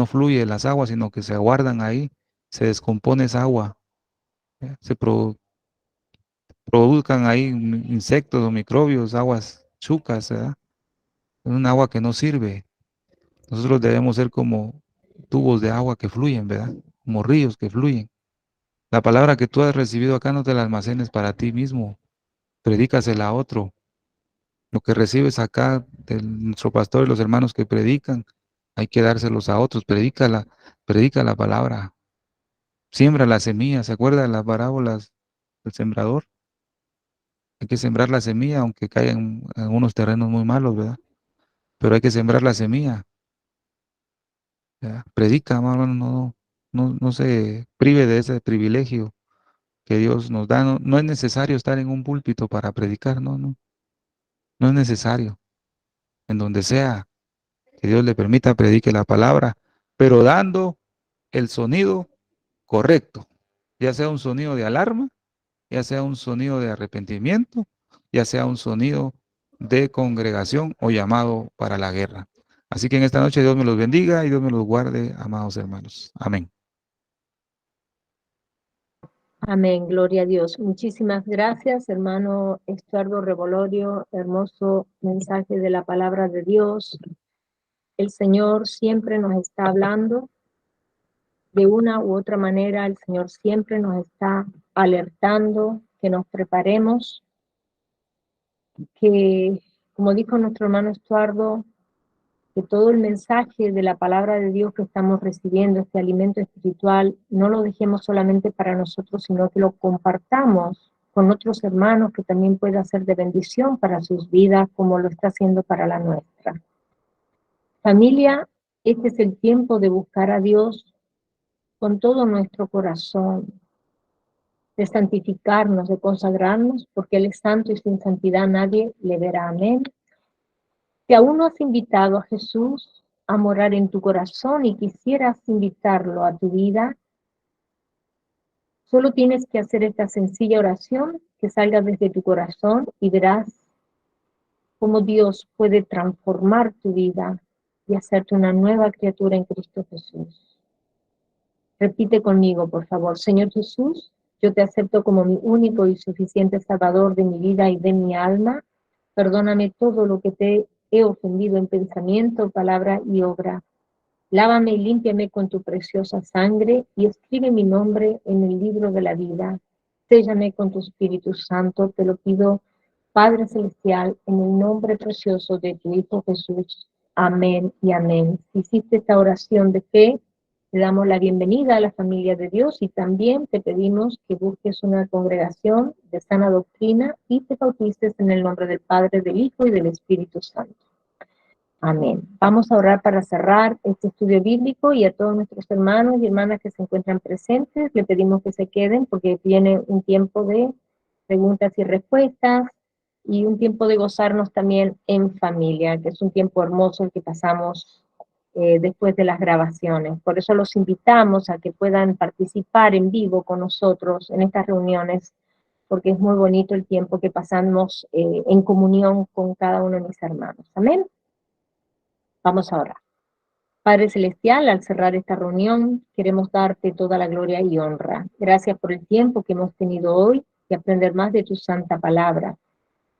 fluye las aguas, sino que se aguardan ahí, se descompone esa agua, se produzcan ahí insectos o microbios, aguas chucas, ¿verdad? Es un agua que no sirve. Nosotros debemos ser como tubos de agua que fluyen, ¿verdad? Como ríos que fluyen. La palabra que tú has recibido acá no te la almacenes para ti mismo, predícasela a otro. Lo que recibes acá de nuestro pastor y los hermanos que predican, hay que dárselos a otros. Predica la palabra, siembra la semilla. ¿Se acuerda de las parábolas del sembrador? Hay que sembrar la semilla, aunque caigan en algunos terrenos muy malos, ¿verdad? Pero hay que sembrar la semilla. ¿Verdad? Predica, hermano, no se prive de ese privilegio que Dios nos da. No, no es necesario estar en un púlpito para predicar, no es necesario. En donde sea que Dios le permita, predique la palabra, pero dando el sonido correcto, ya sea un sonido de alarma, ya sea un sonido de arrepentimiento, ya sea un sonido de congregación o llamado para la guerra. Así que en esta noche Dios me los bendiga y Dios me los guarde, amados hermanos. Amén. Amén, gloria a Dios. Muchísimas gracias, hermano Estuardo Revolorio, hermoso mensaje de la palabra de Dios. El Señor siempre nos está hablando de una u otra manera, el Señor siempre nos está alertando que nos preparemos, que, como dijo nuestro hermano Estuardo, que todo el mensaje de la palabra de Dios que estamos recibiendo, este alimento espiritual, no lo dejemos solamente para nosotros, sino que lo compartamos con otros hermanos que también pueda ser de bendición para sus vidas, como lo está haciendo para la nuestra. Familia, este es el tiempo de buscar a Dios con todo nuestro corazón, de santificarnos, de consagrarnos, porque Él es santo y sin santidad nadie le verá. Amén. Si aún no has invitado a Jesús a morar en tu corazón y quisieras invitarlo a tu vida, solo tienes que hacer esta sencilla oración que salga desde tu corazón y verás cómo Dios puede transformar tu vida y hacerte una nueva criatura en Cristo Jesús. Repite conmigo, por favor. Señor Jesús, yo te acepto como mi único y suficiente Salvador de mi vida y de mi alma. Perdóname todo lo que te he ofendido en pensamiento, palabra y obra. Lávame y límpiame con tu preciosa sangre y escribe mi nombre en el libro de la vida. Séllame con tu Espíritu Santo, te lo pido, Padre Celestial, en el nombre precioso de tu Hijo Jesús. Amén y amén. Si hiciste esta oración de fe, te damos la bienvenida a la familia de Dios y también te pedimos que busques una congregación de sana doctrina y te bautices en el nombre del Padre, del Hijo y del Espíritu Santo. Amén. Vamos a orar para cerrar este estudio bíblico y a todos nuestros hermanos y hermanas que se encuentran presentes, le pedimos que se queden porque viene un tiempo de preguntas y respuestas y un tiempo de gozarnos también en familia, que es un tiempo hermoso el que pasamos después de las grabaciones. Por eso los invitamos a que puedan participar en vivo con nosotros en estas reuniones, porque es muy bonito el tiempo que pasamos en comunión con cada uno de mis hermanos. Amén. Vamos a orar. Padre Celestial, al cerrar esta reunión, queremos darte toda la gloria y honra. Gracias por el tiempo que hemos tenido hoy y aprender más de tu santa palabra.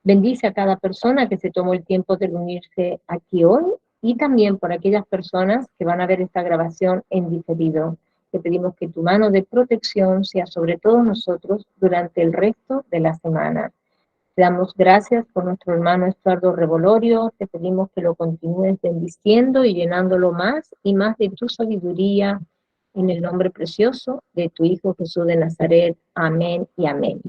Bendice a cada persona que se tomó el tiempo de reunirse aquí hoy y también por aquellas personas que van a ver esta grabación en diferido. Te pedimos que tu mano de protección sea sobre todos nosotros durante el resto de la semana. Te damos gracias por nuestro hermano Estuardo Revolorio, te pedimos que lo continúes bendiciendo y llenándolo más y más de tu sabiduría, en el nombre precioso de tu Hijo Jesús de Nazaret. Amén y amén.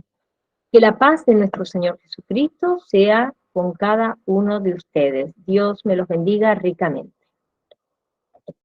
Que la paz de nuestro Señor Jesucristo sea con cada uno de ustedes. Dios me los bendiga ricamente.